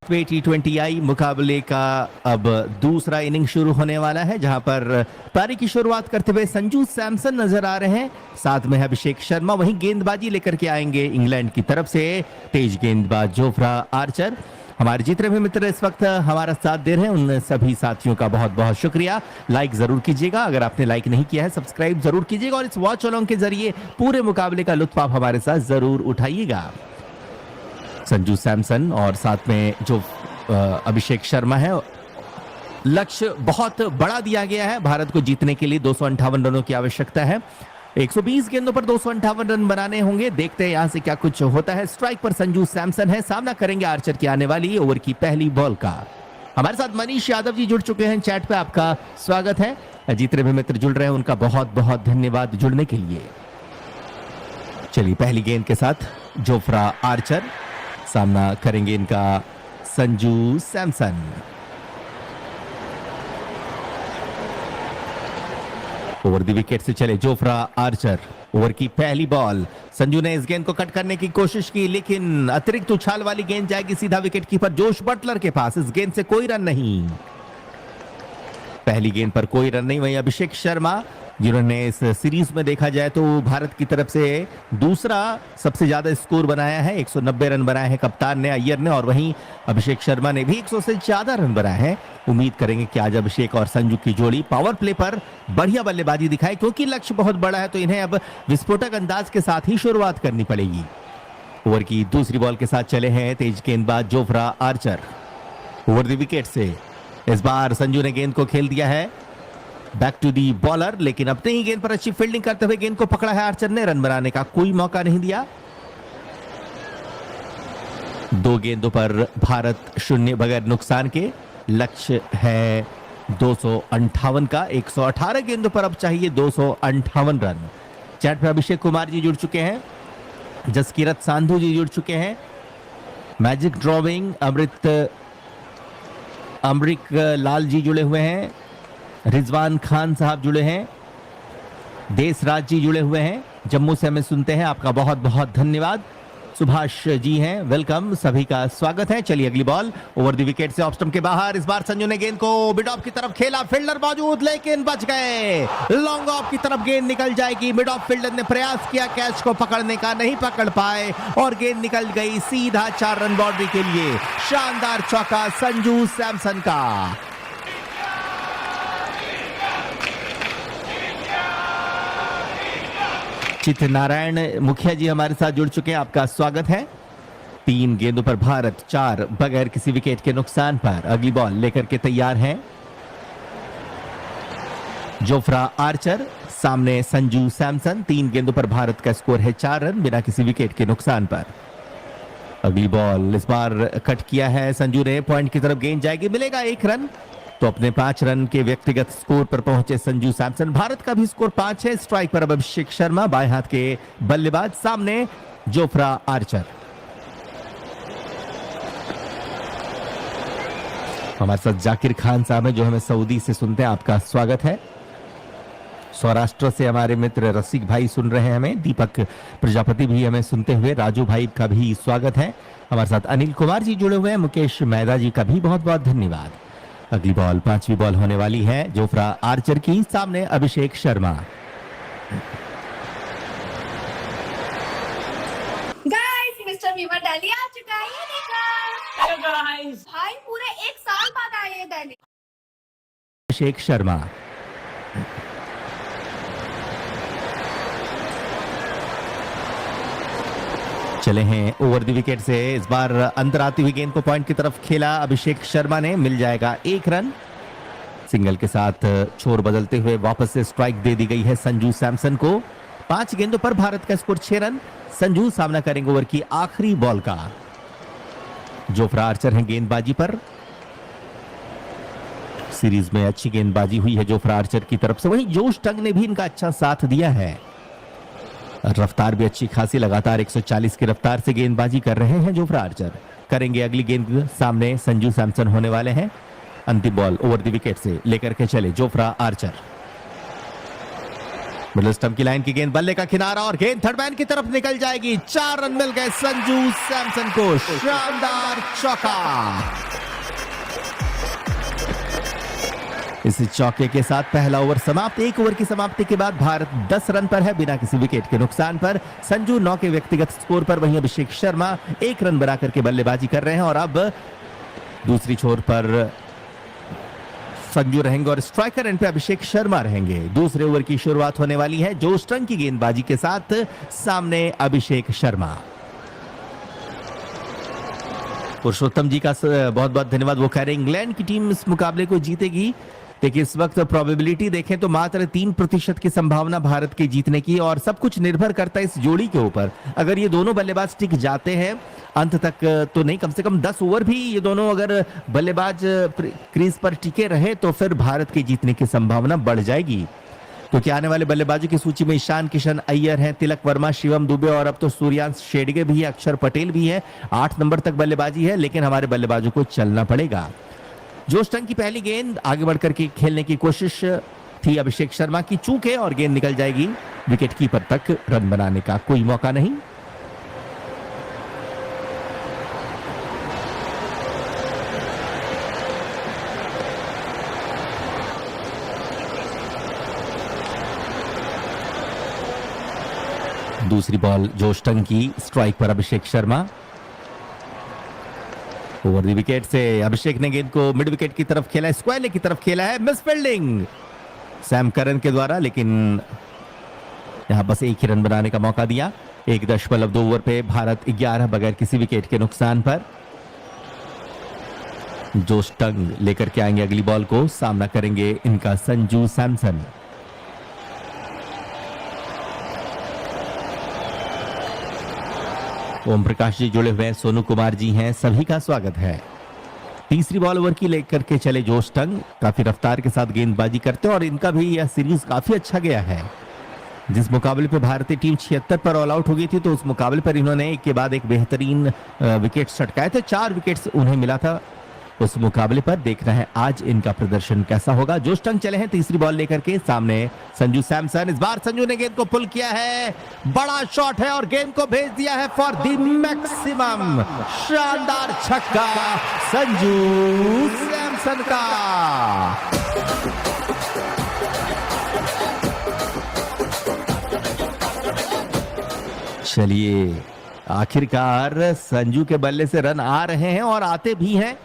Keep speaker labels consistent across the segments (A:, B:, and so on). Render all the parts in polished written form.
A: T20I मुकाबले का अब दूसरा इनिंग शुरू होने वाला है, जहां पर पारी की शुरुआत करते हुए संजू सैमसन नजर आ रहे हैं, साथ में अभिषेक शर्मा। वहीं गेंदबाजी लेकर के आएंगे इंग्लैंड की तरफ से तेज गेंदबाज जोफ्रा आर्चर। हमारे जितने भी मित्र इस वक्त हमारा साथ दे रहे हैं उन सभी साथियों का बहुत बहुत शुक्रिया। लाइक जरूर कीजिएगा, अगर आपने लाइक नहीं किया है सब्सक्राइब जरूर कीजिएगा, और इस वॉच अलोंग के जरिए पूरे मुकाबले का लुत्फ आप हमारे साथ जरूर उठाइएगा। संजू सैमसन और साथ में जो अभिषेक शर्मा है, लक्ष्य बहुत बड़ा दिया गया है। भारत को जीतने के लिए 258 रनों की आवश्यकता है। 120 गेंदों पर 258 रन बनाने होंगे। देखते हैं यहां से क्या कुछ होता है। स्ट्राइक पर संजू सैमसन है, सामना करेंगे आर्चर की आने वाली ओवर की पहली बॉल का। हमारे साथ मनीष यादव जी जुड़ चुके हैं चैट पे, आपका स्वागत है। जितने भी मित्र जुड़ रहे हैं उनका बहुत बहुत धन्यवाद जुड़ने के लिए। चलिए पहली गेंद के साथ जोफ्रा आर्चर, सामना करेंगे इनका Sanju Samson. Over the wicket से चले जोफ्रा आर्चर। ओवर की पहली बॉल, संजू ने इस गेंद को कट करने की कोशिश की, लेकिन अतिरिक्त उछाल वाली गेंद जाएगी सीधा विकेट कीपर जोश बटलर के पास। इस गेंद से कोई रन नहीं, पहली गेंद पर कोई रन नहीं। वहीं अभिषेक शर्मा, जिन्होंने इस सीरीज में देखा जाए तो भारत की तरफ से दूसरा सबसे ज्यादा स्कोर बनाया है, 190 रन बनाए हैं कप्तान ने, अय्यर ने, और वहीं अभिषेक शर्मा ने भी 100 से ज्यादा रन बनाए हैं। उम्मीद करेंगे कि आज अभिषेक और संजू की जोड़ी पावर प्ले पर बढ़िया बल्लेबाजी दिखाए, क्योंकि लक्ष्य बहुत बड़ा है तो इन्हें अब विस्फोटक अंदाज के साथ ही शुरुआत करनी पड़ेगी। ओवर की दूसरी बॉल के साथ चले हैं तेज गेंदबाज Jofra Archer. Over the wicket से इस बार संजू ने गेंद को खेल दिया है बैक टू दी बॉलर, लेकिन अपने ही गेंद पर अच्छी फील्डिंग करते हुए गेंद को पकड़ा है आर्चर ने। रन बनाने का कोई मौका नहीं दिया। दो गेंदों पर भारत शून्य बगैर नुकसान के। लक्ष्य है 258 का। 118 गेंदों पर अब चाहिए 258 रन। चैट पर अभिषेक कुमार जी जुड़ चुके हैं, जसकीरत सांधु जी जुड़ चुके हैं, मैजिक ड्रॉविंग अमरिक लाल जी जुड़े हुए हैं, रिजवान खान साहब जुड़े हैं, देशराज जी जुड़े हुए हैं, जम्मू से हमें सुनते हैं, आपका बहुत बहुत धन्यवाद। सुभाष जी हैं, वेलकम, सभी का स्वागत है। चलिए अगली बॉल ओवर द विकेट से ऑफ स्टंप के बाहर। इस बार संजू ने गेंद को मिड ऑफ की तरफ खेला, फील्डर मौजूद लेकिन बच गए। लॉन्ग ऑफ की तरफ गेंद निकल जाएगी। मिड ऑफ फील्डर ने प्रयास किया कैच को पकड़ने का, नहीं पकड़ पाए और गेंद निकल गई सीधा 4 रन बाउंड्री के लिए। शानदार चौका संजू सैमसन का। चित नारायण मुखिया जी हमारे साथ जुड़ चुके हैं, आपका स्वागत है। 3 गेंदों पर भारत 4 बगैर किसी विकेट के नुकसान पर। अगली बॉल लेकर के तैयार हैं जोफ्रा आर्चर, सामने संजू सैमसन। 3 गेंदों पर भारत का स्कोर है 4 रन बिना किसी विकेट के नुकसान पर। अगली बॉल इस बार कट किया है संजू ने, पॉइंट की तरफ गेंद जाएगी, मिलेगा 1 रन। तो अपने 5 रन के व्यक्तिगत स्कोर पर पहुंचे संजू सैमसन। भारत का भी स्कोर 5 है। स्ट्राइक पर अब अभिषेक शर्मा, बाएं हाथ के बल्लेबाज, सामने जोफ्रा आर्चर। हमारे साथ जाकिर खान साहब है जो हमें सऊदी से सुनते हैं, आपका स्वागत है। सौराष्ट्र से हमारे मित्र रसिक भाई सुन रहे हैं हमें, दीपक प्रजापति भी हमें सुनते हुए, राजू भाई का भी स्वागत है। हमारे साथ अनिल कुमार जी जुड़े हुए हैं, मुकेश मैदा जी का भी बहुत बहुत धन्यवाद। अगली बॉल 5वीं बॉल होने वाली है जोफ्रा आर्चर की, सामने Abhishek Sharma.
B: Guys, mister Weaver Delhi आ चुका है, ये देखो।
C: हेलो गाइस,
B: भाई पूरे 1 साल बाद आए हैं दिल्ली।
A: अभिषेक शर्मा, चले हैं ओवर द विकेट से। इस बार अंदर आती हुई गेंद को पॉइंट की तरफ खेला अभिषेक शर्मा ने, मिल जाएगा 1 रन। सिंगल के साथ छोर बदलते हुए वापस से स्ट्राइक दे दी गई है संजू सैमसन को। 5 गेंदों पर भारत का स्कोर 6 रन। संजू सामना करेंगे ओवर की आखिरी बॉल का। जोफ्रा आर्चर हैं गेंदबाजी पर। सीरीज में अच्छी गेंदबाजी हुई है जोफ्रा आर्चर की तरफ से, वहीं जोश टंग ने भी इनका अच्छा साथ दिया है। रफ्तार भी अच्छी खासी, लगातार 140 की रफ्तार से गेंदबाजी कर रहे हैं जोफ्रा आर्चर। करेंगे अगली गेंद, सामने संजू सैमसन होने वाले हैं। अंतिम बॉल ओवर द विकेट से लेकर के चले जोफ्रा आर्चर। मिडल स्टंप की लाइन की गेंद, बल्ले का किनारा और गेंद थर्ड मैन की तरफ निकल जाएगी। 4 रन मिल गए संजू सैमसन को। शानदार चौका। इस चौके के साथ पहला ओवर समाप्त। 1 ओवर की समाप्ति के बाद भारत 10 रन पर है बिना किसी विकेट के नुकसान पर। संजू 9 के व्यक्तिगत स्कोर पर, वहीं अभिषेक शर्मा 1 रन बना करके बल्लेबाजी कर रहे हैं। और अब दूसरी छोर पर संजू रहेंगे और स्ट्राइकर एंड पे अभिषेक शर्मा रहेंगे। दूसरे ओवर की शुरुआत होने वाली है जोश टंग की गेंदबाजी के साथ। सामने अभिषेक शर्मा। पुरुषोत्तम जी का बहुत बहुत धन्यवाद। वो कह रहे हैं इंग्लैंड की टीम इस मुकाबले को जीतेगी। देखिए इस वक्त प्रोबेबिलिटी देखें तो मात्र 3% की संभावना भारत के जीतने की, और सब कुछ निर्भर करता है इस जोड़ी के ऊपर। अगर ये दोनों बल्लेबाज टिक जाते हैं अंत तक तो नहीं, कम से कम 10 ओवर भी ये दोनों अगर बल्लेबाज क्रीज पर टिके रहे तो फिर भारत के जीतने की संभावना बढ़ जाएगी। क्योंकि आने वाले बल्लेबाजों की सूची में ईशान किशन अय्यर हैं, तिलक वर्मा, शिवम दुबे और अब तो सूर्यांश शेडगे भी है, अक्षर पटेल भी है। 8 नंबर तक बल्लेबाजी है, लेकिन हमारे बल्लेबाजों को चलना पड़ेगा। जोश टंग की पहली गेंद आगे बढ़कर के खेलने की कोशिश थी अभिषेक शर्मा की, चूके और गेंद निकल जाएगी विकेट कीपर तक। रन बनाने का कोई मौका नहीं। दूसरी बॉल जोश टंग की, स्ट्राइक पर Abhishek Sharma. Over the wicket से अभिषेक ने गेंद को मिड विकेट की तरफ खेला, स्क्वायर लेग की तरफ खेला है। मिस फील्डिंग सैम करन के द्वारा, लेकिन यहां बस 1 ही रन बनाने का मौका दिया। 1.2 ओवर पे भारत 11 बगैर किसी विकेट के नुकसान पर। जोश टंग लेकर के आएंगे अगली बॉल को, सामना करेंगे इनका संजू सैमसन। ओम प्रकाश जी जुड़े हुए हैं, सोनू कुमार जी हैं, सभी का स्वागत है। तीसरी बॉल ओवर की लेकर के चले जोश टंग, काफी रफ्तार के साथ गेंदबाजी करते हैं और इनका भी यह सीरीज काफी अच्छा गया है। जिस मुकाबले पे भारतीय टीम 76 पर ऑल आउट हो गई थी, तो उस मुकाबले पर इन्होंने एक के बाद एक बेहतरीन विकेट छटकाए थे। 4 विकेट उन्हें मिला था उस मुकाबले पर। देखना है आज इनका प्रदर्शन कैसा होगा। जोश टंग चले हैं तीसरी बॉल लेकर के, सामने संजू सैमसन। इस बार संजू ने गेंद को पुल किया है, बड़ा शॉट है और गेंद को भेज दिया है फॉर द मैक्सिमम। शानदार छक्का संजू सैमसन का। चलिए आखिरकार संजू के बल्ले से रन आ रहे हैं और आते भी हैं।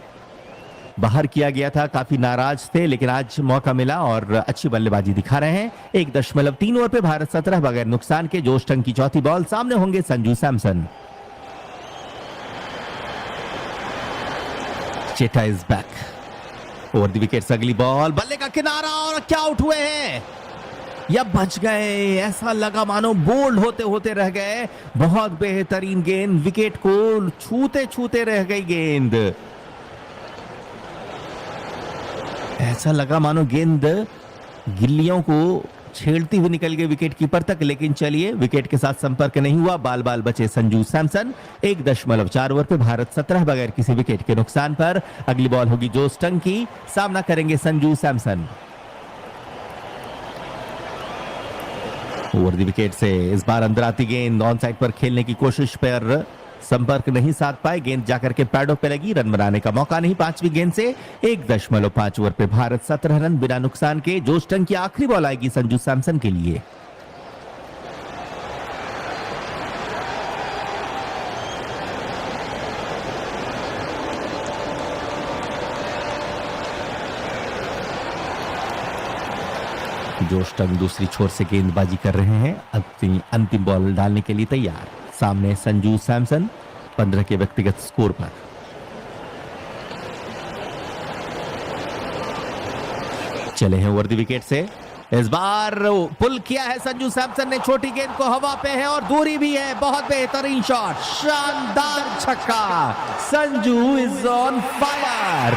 A: बाहर किया गया था, काफी नाराज थे, लेकिन आज मौका मिला और अच्छी बल्लेबाजी दिखा रहे हैं। 1.3 ओवर पे भारत 17 बगैर नुकसान के। जोश टंग की चौथी बॉल, सामने होंगे Sanju Samson. Chetta is back. Over the wickets अगली बॉल, बल्ले का किनारा और क्या आउट हुए हैं या बच गए। ऐसा लगा मानो बोल्ड होते होते रह गए। बहुत बेहतरीन गेंद, विकेट को छूते छूते रह गई गेंद। ऐसा लगा मानो गेंद गिल्लियों को छेड़ती हुई निकल गई विकेट कीपर तक, लेकिन चलिए विकेट के साथ संपर्क नहीं हुआ। बाल बाल बचे संजू सैमसन। 1.4 ओवर पे भारत 17 बगैर किसी विकेट के नुकसान पर। अगली बॉल होगी जोश टंग की, सामना करेंगे Sanju Samson. Over the wicket से इस बार अंदर आती गेंद, ऑन साइड पर खेलने की कोशिश पर संपर्क नहीं साध पाए। गेंद जाकर के पैडों पे लगी, रन बनाने का मौका नहीं। 5वीं गेंद से 1.5 ओवर पे भारत 17 रन बिना नुकसान के। जोश टंग की आखिरी बॉल आएगी संजू सैमसन के लिए। जोश टंग दूसरी छोर से गेंदबाजी कर रहे हैं, अंतिम बॉल डालने के लिए तैयार। सामने संजू सैमसन 15 के व्यक्तिगत स्कोर पर। चले हैं ओवर द विकेट से। इस बार पुल किया है संजू सैमसन ने, छोटी गेंद को हवा पे है और दूरी भी है। बहुत बेहतरीन शॉट, शानदार छक्का। Sanju is on fire.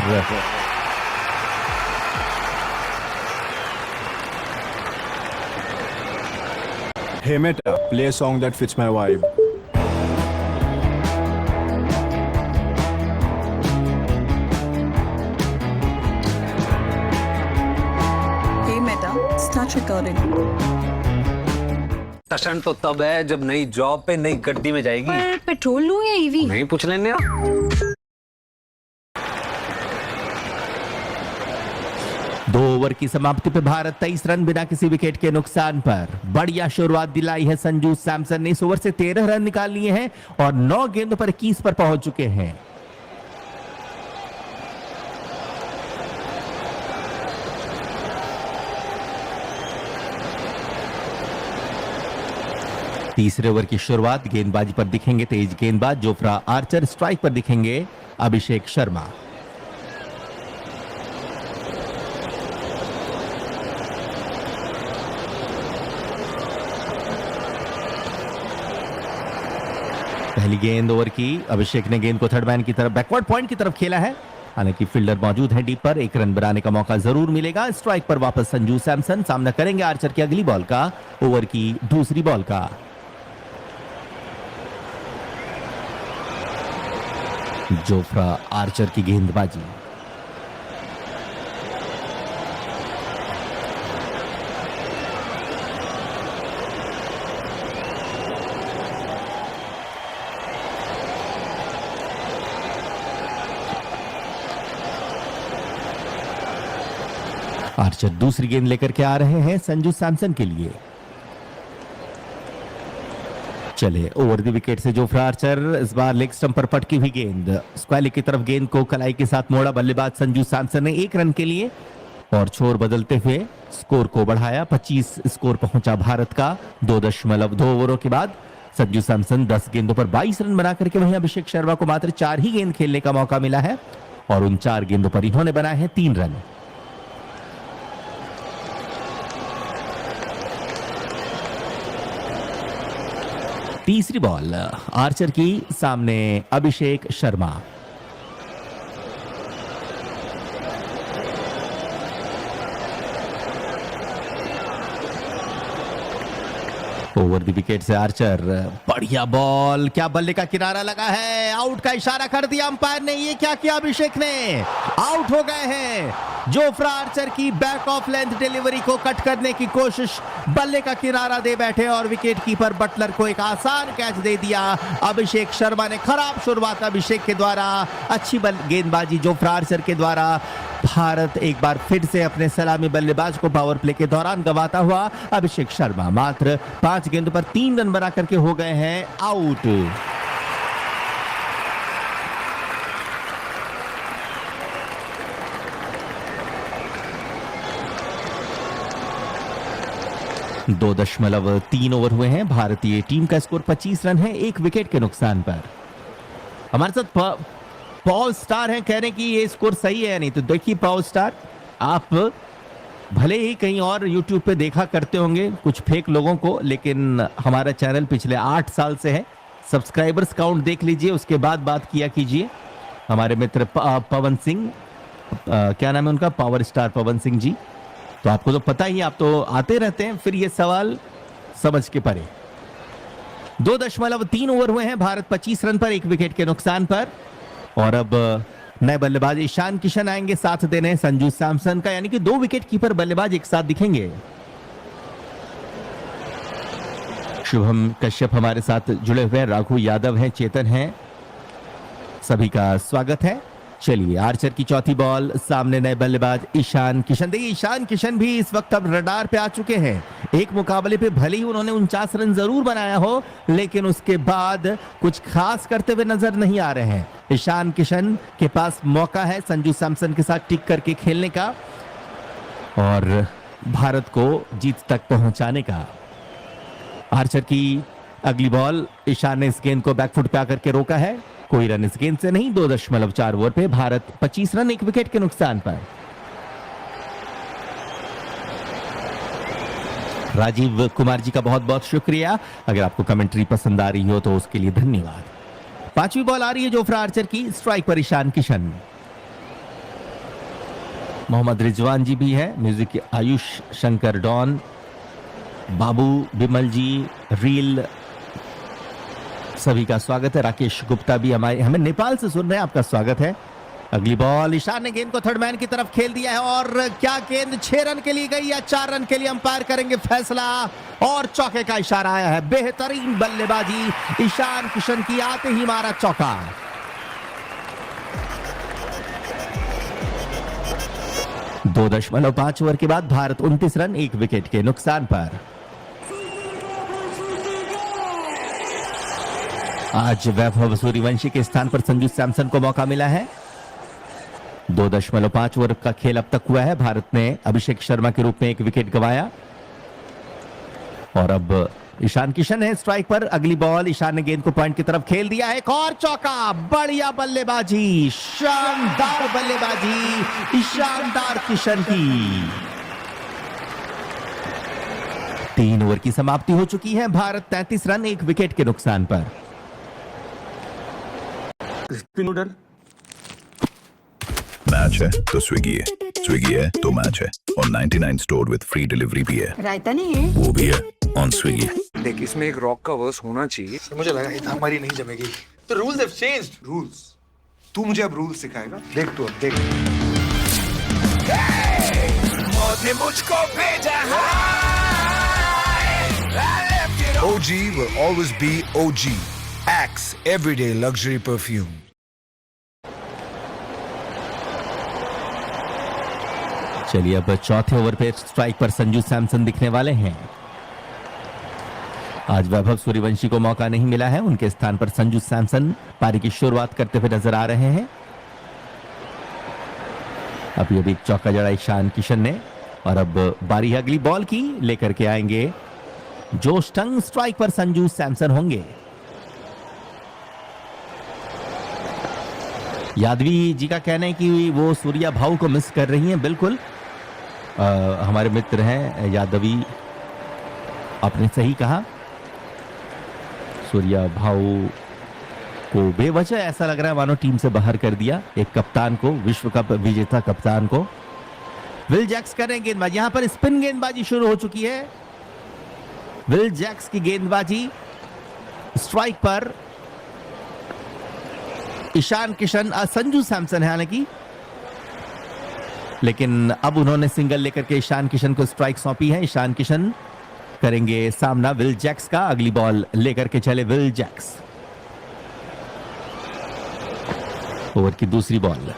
C: Hey Meta, play a song that fits my vibe.
D: Hey Meta, start recording. टशन तो तब है जब नई जॉब पे नई गड्डी में जाएगी।
E: पर पेट्रोल लूं या ईवी?
D: नहीं पूछ लेने आप।
A: 2 ओवर की समाप्ति पे भारत 23 रन बिना किसी विकेट के नुकसान पर बढ़िया शुरुआत दिलाई है संजू सैमसन ने। इस ओवर से 13 रन निकाल लिए हैं और 9 गेंदों पर 21 पर पहुंच चुके हैं। तीसरे ओवर की शुरुआत गेंदबाजी पर दिखेंगे तेज गेंदबाज जोफ्रा आर्चर, स्ट्राइक पर दिखेंगे अभिषेक शर्मा। पहली गेंद ओवर की, अभिषेक ने गेंद को थर्ड मैन की तरफ बैकवर्ड पॉइंट की तरफ खेला है। हालांकि फील्डर मौजूद है डीप पर, 1 रन बनाने का मौका जरूर मिलेगा। स्ट्राइक पर वापस संजू सैमसन, सामना करेंगे आर्चर की अगली बॉल का, ओवर की दूसरी बॉल का। जोफ्रा आर्चर की गेंदबाजी, आर्चर दूसरी गेंद लेकर के आ रहे हैं संजू सैमसन के लिए। चले ओवर द विकेट से जोफ्रा आर्चर, इस बार लेग स्टंप पर पटकी हुई गेंद, स्क्वायर की तरफ गेंद को कलाई के साथ मोड़ा बल्लेबाज संजू सैमसन ने 1 रन के लिए और छोर बदलते हुए स्कोर को बढ़ाया। 25 स्कोर पहुंचा भारत का 2.2 ओवरों के बाद। संजू सैमसन 10 गेंदों पर 22 रन बना करके, वहीं अभिषेक शर्मा को मात्र 4 ही गेंद खेलने का मौका मिला है और उन 4 गेंदों पर इन्होंने बनाए हैं 3 रन। तीसरी बॉल आर्चर की, सामने Abhishek Sharma. Over the wicket से आर्चर, बढ़िया बॉल, क्या बल्ले का किनारा लगा है, आउट का इशारा कर दिया अंपायर ने। ये क्या किया अभिषेक ने, आउट हो गए हैं। जोफ्रा आर्चर की बैक ऑफ लेंथ डिलीवरी को कट करने की कोशिश, बल्ले का किनारा दे बैठे और विकेट कीपर बटलर को एक आसान कैच दे दिया। अभिषेक शर्मा ने, खराब शुरुआत अभिषेक के द्वारा, अच्छी गेंदबाजी जोफ्रा आर्चर के द्वारा। भारत एक बार फिर से अपने सलामी बल्लेबाज को पावर प्ले के दौरान गंवाता हुआ अभिषेक शर्मा मात्र 5 गेंदों पर 3 रन बना करके हो गए हैं आउट। दो 2.3 ओवर हुए हैं। भारतीय टीम का स्कोर 25 रन है, 1 विकेट के नुकसान पर। हमारे साथ पॉल स्टार हैं, कह रहे हैं कि ये स्कोर सही है या नहीं। तो देखिए पॉल स्टार, आप भले ही कहीं और YouTube पे देखा करते होंगे कुछ फेक लोगों को, लेकिन हमारा चैनल पिछले 8 साल से है। सब्सक्राइबर्स काउंट देख लीजिए, उसके बाद बात किया कीजिए। हमारे मित्र पवन सिंह, क्या नाम है उनका, पावर स्टार पवन सिंह जी, तो आपको तो पता ही, आप तो आते रहते हैं, फिर ये सवाल समझ के परे। 2.3 ओवर हुए हैं, भारत 25 रन पर 1 विकेट के नुकसान पर। और अब नए बल्लेबाज ईशान किशन आएंगे साथ देने संजू सैमसन का, यानी कि 2 विकेट कीपर बल्लेबाज एक साथ दिखेंगे। शुभम कश्यप हमारे साथ जुड़े हुए हैं, राघु यादव हैं, चेतन हैं, सभी का स्वागत है। चलिए आर्चर की चौथी बॉल, सामने नए बल्लेबाज ईशान किशन। देखिए ईशान किशन भी इस वक्त अब रडार पे आ चुके हैं। एक मुकाबले पे भले ही उन्होंने 49 रन जरूर बनाया हो, लेकिन उसके बाद कुछ खास करते हुए नजर नहीं आ रहे हैं। ईशान किशन के पास मौका है संजू सैमसन के साथ टिक करके खेलने का और भारत को जीत तक पहुंचाने का। आर्चर की अगली बॉल, ईशान ने इस गेंद को बैकफुट पे आकर के रोका है, कोई रन इस गेंद से नहीं। 2.4 ओवर पे भारत 25 रन 1 विकेट के नुकसान पर। राजीव कुमार जी का बहुत बहुत शुक्रिया। अगर आपको कमेंट्री पसंद आ रही हो तो उसके लिए धन्यवाद। 5वीं बॉल आ रही है जोफ्रा आर्चर की, स्ट्राइक पर ईशान किशन। मोहम्मद रिजवान जी भी है, म्यूजिक आयुष शंकर डॉन, बाबू बिमल जी, रील, सभी का स्वागत है। राकेश गुप्ता भी हमें नेपाल से सुन रहे हैं, आपका स्वागत है। अगली बॉल, ईशान ने गेंद को थर्ड मैन की तरफ खेल दिया है और क्या गेंद 6 रन के लिए गई या 4 रन के लिए अंपायर करेंगे फैसला, और चौके का इशारा आया है। बेहतरीन बल्लेबाजी ईशान किशन की, आते ही मारा चौका। दो 2.5 ओवर के बाद भारत 29 रन 1 विकेट के नुकसान पर। आज वैभव सूर्यवंशी के स्थान पर संजू सैमसन को मौका मिला है। 2.5 ओवर का खेल अब तक हुआ है। भारत ने अभिषेक शर्मा के रूप में 1 विकेट गंवाया और अब ईशान किशन है स्ट्राइक पर। अगली बॉल, ईशान ने गेंद को पॉइंट की तरफ खेल दिया है, एक और चौका। बढ़िया बल्लेबाजी, शानदार बल्लेबाजी शानदार किशन की। 3 ओवर की समाप्ति हो चुकी है। भारत 33 रन 1 विकेट के नुकसान पर।
C: नूडल
E: मैच है तो स्विगी है, स्विगी है तो मैच है, और 99 स्टोर विद फ्री डिलीवरी भी है,
F: रायता नहीं है,
E: वो भी है ऑन स्विगी।
G: देख, इसमें एक रॉक का वर्स होना चाहिए।
H: मुझे लगा ये हमारी नहीं जमेगी। तो रूल्स हैव चेंज्ड।
G: रूल्स? तू मुझे अब रूल्स सिखाएगा? देख तू अब देख।
H: मुझको भेजा OG will always be OG. Axe Everyday Luxury Perfume.
A: चलिए अब चौथे ओवर पे स्ट्राइक पर संजू सैमसन दिखने वाले हैं। आज वैभव सूर्यवंशी को मौका नहीं मिला है, उनके स्थान पर संजू सैमसन पारी की शुरुआत करते हुए नजर आ रहे हैं। अभी अभी चौका जड़ा ईशान किशन ने, और अब बारी है अगली बॉल की। लेकर के आएंगे जोश टंग, स्ट्राइक पर संजू सैमसन होंगे। यादवी जी का कहना है कि वो सूर्या भाऊ को मिस कर रही हैं। बिल्कुल, हमारे मित्र हैं यादवी, आपने सही कहा। सूर्या भाऊ को बेवजह ऐसा लग रहा है मानो टीम से बाहर कर दिया, एक कप्तान को, विश्व कप विजेता कप्तान को। विल जैक्स करें गेंदबाजी, यहां पर स्पिन गेंदबाजी शुरू हो चुकी है। विल जैक्स की गेंदबाजी, स्ट्राइक पर ईशान किशन, संजू सैमसन है हालांकि, लेकिन अब उन्होंने सिंगल लेकर के ईशान किशन को स्ट्राइक सौंपी है। ईशान किशन करेंगे सामना विल जैक्स का। अगली बॉल लेकर के चले विल जैक्स। ओवर की दूसरी बॉल,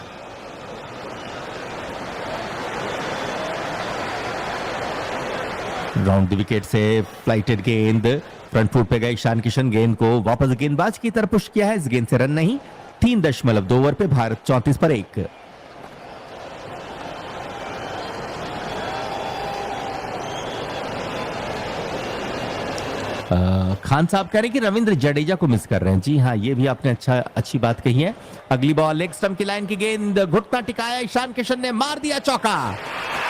A: राउंड द विकेट से फ्लाइटेड गेंद, फ्रंट फुट पे गए ईशान किशन, गेंद को वापस गेंदबाज की तरफ पुश किया है। इस गेंद से रन नहीं। 3.2 ओवर पे भारत 34 पर 1। खान साहब कह रहे हैं कि रविंद्र जडेजा को मिस कर रहे हैं। जी हाँ, ये भी आपने अच्छी बात कही है। अगली बॉल, लेग स्टंप की लाइन की गेंद, घुटना टिकाया, ईशान किशन ने मार दिया चौका।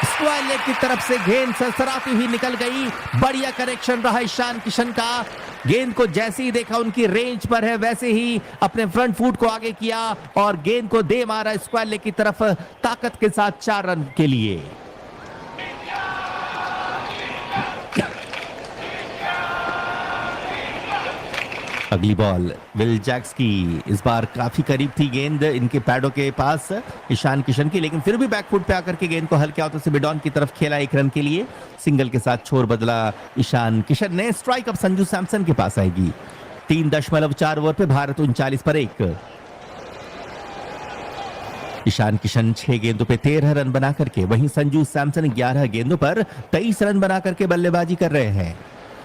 A: स्क्वायर लेग की तरफ से गेंद सरसराती हुई निकल गई। बढ़िया करेक्शन रहा ईशान किशन का। गेंद को जैसे ही देखा उनकी रेंज पर है, वैसे ही अपने फ्रंट फुट को आगे किया और गेंद को दे मारा स्क्वायर लेग की तरफ, ताकत के साथ 4 रन के लिए। अगली बॉल विल जैक्स की, इस बार काफी करीब थी गेंद इनके पैडों के पास ईशान किशन की, लेकिन फिर भी बैकफुट पे आकर के गेंद को हल्के हाथों से मिडॉन की तरफ खेला 1 रन के लिए। सिंगल के साथ छोर बदला ईशान किशन ने। स्ट्राइक अब संजू सैमसन के पास आएगी। 3.4 ओवर पे भारत 39 पर 1। ईशान किशन 6 गेंदों पे 13 रन बना करके, वहीं संजू सैमसन 11 गेंदों पर 23 रन बना करके बल्लेबाजी कर रहे हैं।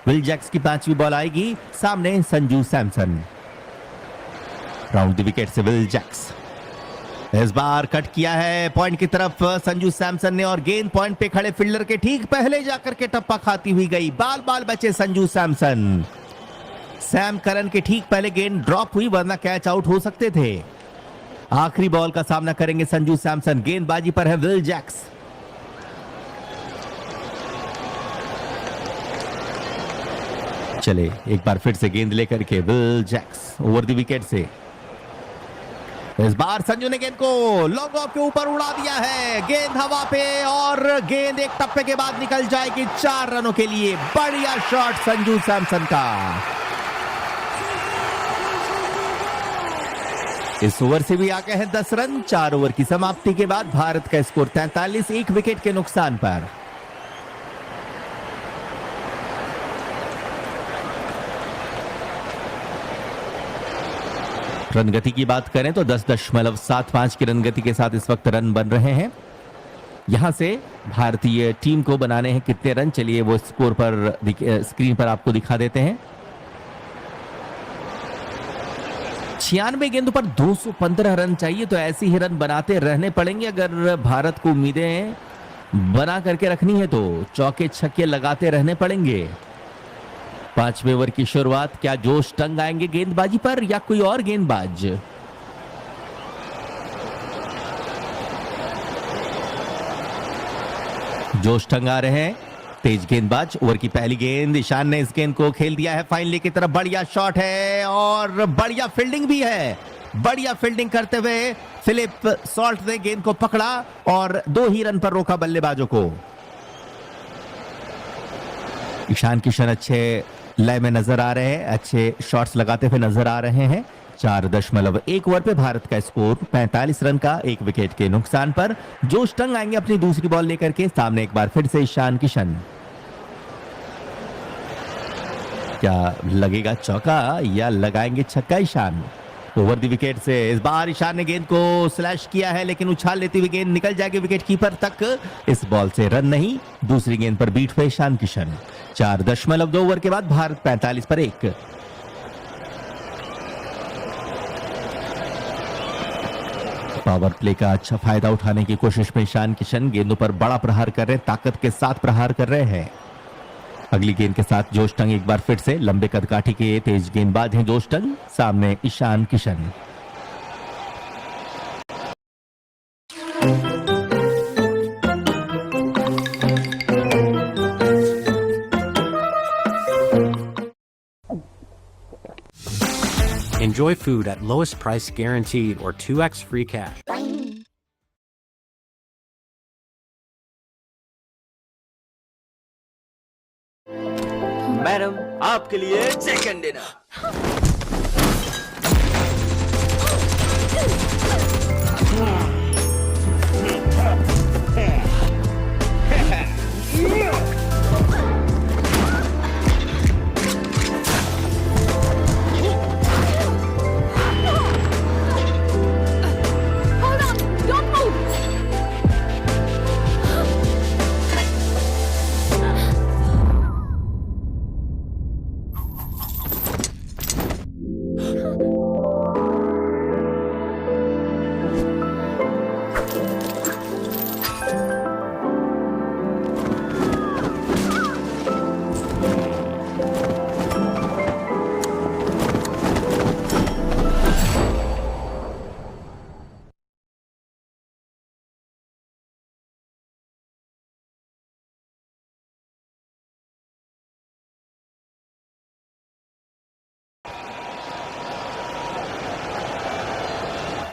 A: विल जैक्स की 5वीं बॉल आएगी, सामने Sanju Samson. Round the wicket से विल जैक्स, इस बार कट किया है पॉइंट की तरफ संजू सैमसन ने, और गेंद पॉइंट पे खड़े फील्डर के ठीक पहले जाकर के टप्पा खाती हुई गई। बाल बचे संजू सैमसन। सैम करन के ठीक पहले गेंद ड्रॉप हुई, वरना कैच आउट हो सकते थे। आखिरी बॉल का सामना करेंगे संजू सैमसन। गेंदबाजी पर है विल जैक्स। चले एक बार फिर से गेंद लेकर के Will Jacks over the wicket से। इस बार संजू ने गेंद को लॉन्ग ऑफ के ऊपर उड़ा दिया है। गेंद हवा पे और गेंद एक टप्पे के बाद निकल जाएगी 4 रनों के लिए। बढ़िया शॉट संजू सैमसन का। इस ओवर से भी आ गए हैं 10 रन। 4 ओवर की समाप्ति के बाद भारत का स्कोर 43, 1 विकेट के नुकसान पर। रन गति की बात करें तो 10.75 की रन गति के साथ इस वक्त रन बन रहे हैं। यहां से भारतीय टीम को बनाने हैं कितने रन, चलिए वो स्कोर पर स्क्रीन पर आपको दिखा देते हैं। 96 गेंदों पर 215 रन चाहिए, तो ऐसे ही रन बनाते रहने पड़ेंगे अगर भारत को उम्मीदें बना करके रखनी है तो। चौके छक्के लगाते रहने पड़ेंगे। 5वें ओवर की शुरुआत, क्या जोश टंग आएंगे गेंदबाजी पर या कोई और गेंदबाज? जोश टंग आ रहे हैं, तेज गेंदबाज। ओवर की पहली गेंद, ईशान ने इस गेंद को खेल दिया है फाइनली की तरफ। बढ़िया शॉट है और बढ़िया फील्डिंग भी है। बढ़िया फील्डिंग करते हुए फिलिप सॉल्ट ने गेंद को पकड़ा और 2 ही रन पर रोका बल्लेबाजों को। ईशान किशन अच्छे लय में नजर आ रहे हैं, अच्छे शॉट्स लगाते हुए नजर आ रहे हैं। 4.1 ओवर पे भारत का स्कोर 45 रन का, 1 विकेट के नुकसान पर। जोश टंग आएंगे अपनी दूसरी बॉल लेकर के। सामने एक बार फिर से ईशान किशन, क्या लगेगा चौका या लगाएंगे छक्का ईशान? ओवर द विकेट से इस बार ईशान ने गेंद को स्लैश किया है, लेकिन उछाल लेती हुई गेंद निकल जाएगी विकेट कीपर तक। इस बॉल से रन नहीं, दूसरी गेंद पर बीट हुए ईशान किशन। 4.2 ओवर के बाद भारत 45 पर 1। पावर प्ले का अच्छा फायदा उठाने की कोशिश में ईशान किशन गेंदों पर बड़ा प्रहार कर रहे हैं, ताकत के साथ प्रहार कर रहे हैं। अगली गेंद के साथ जोश टंग एक बार फिर से, लंबे कदकाठी के तेज गेंदबाज हैं जोश टंग। सामने Ishan Kishan.
F: Enjoy food at lowest price guaranteed or 2x free cash.
I: Madam, आपके लिए chicken dinner.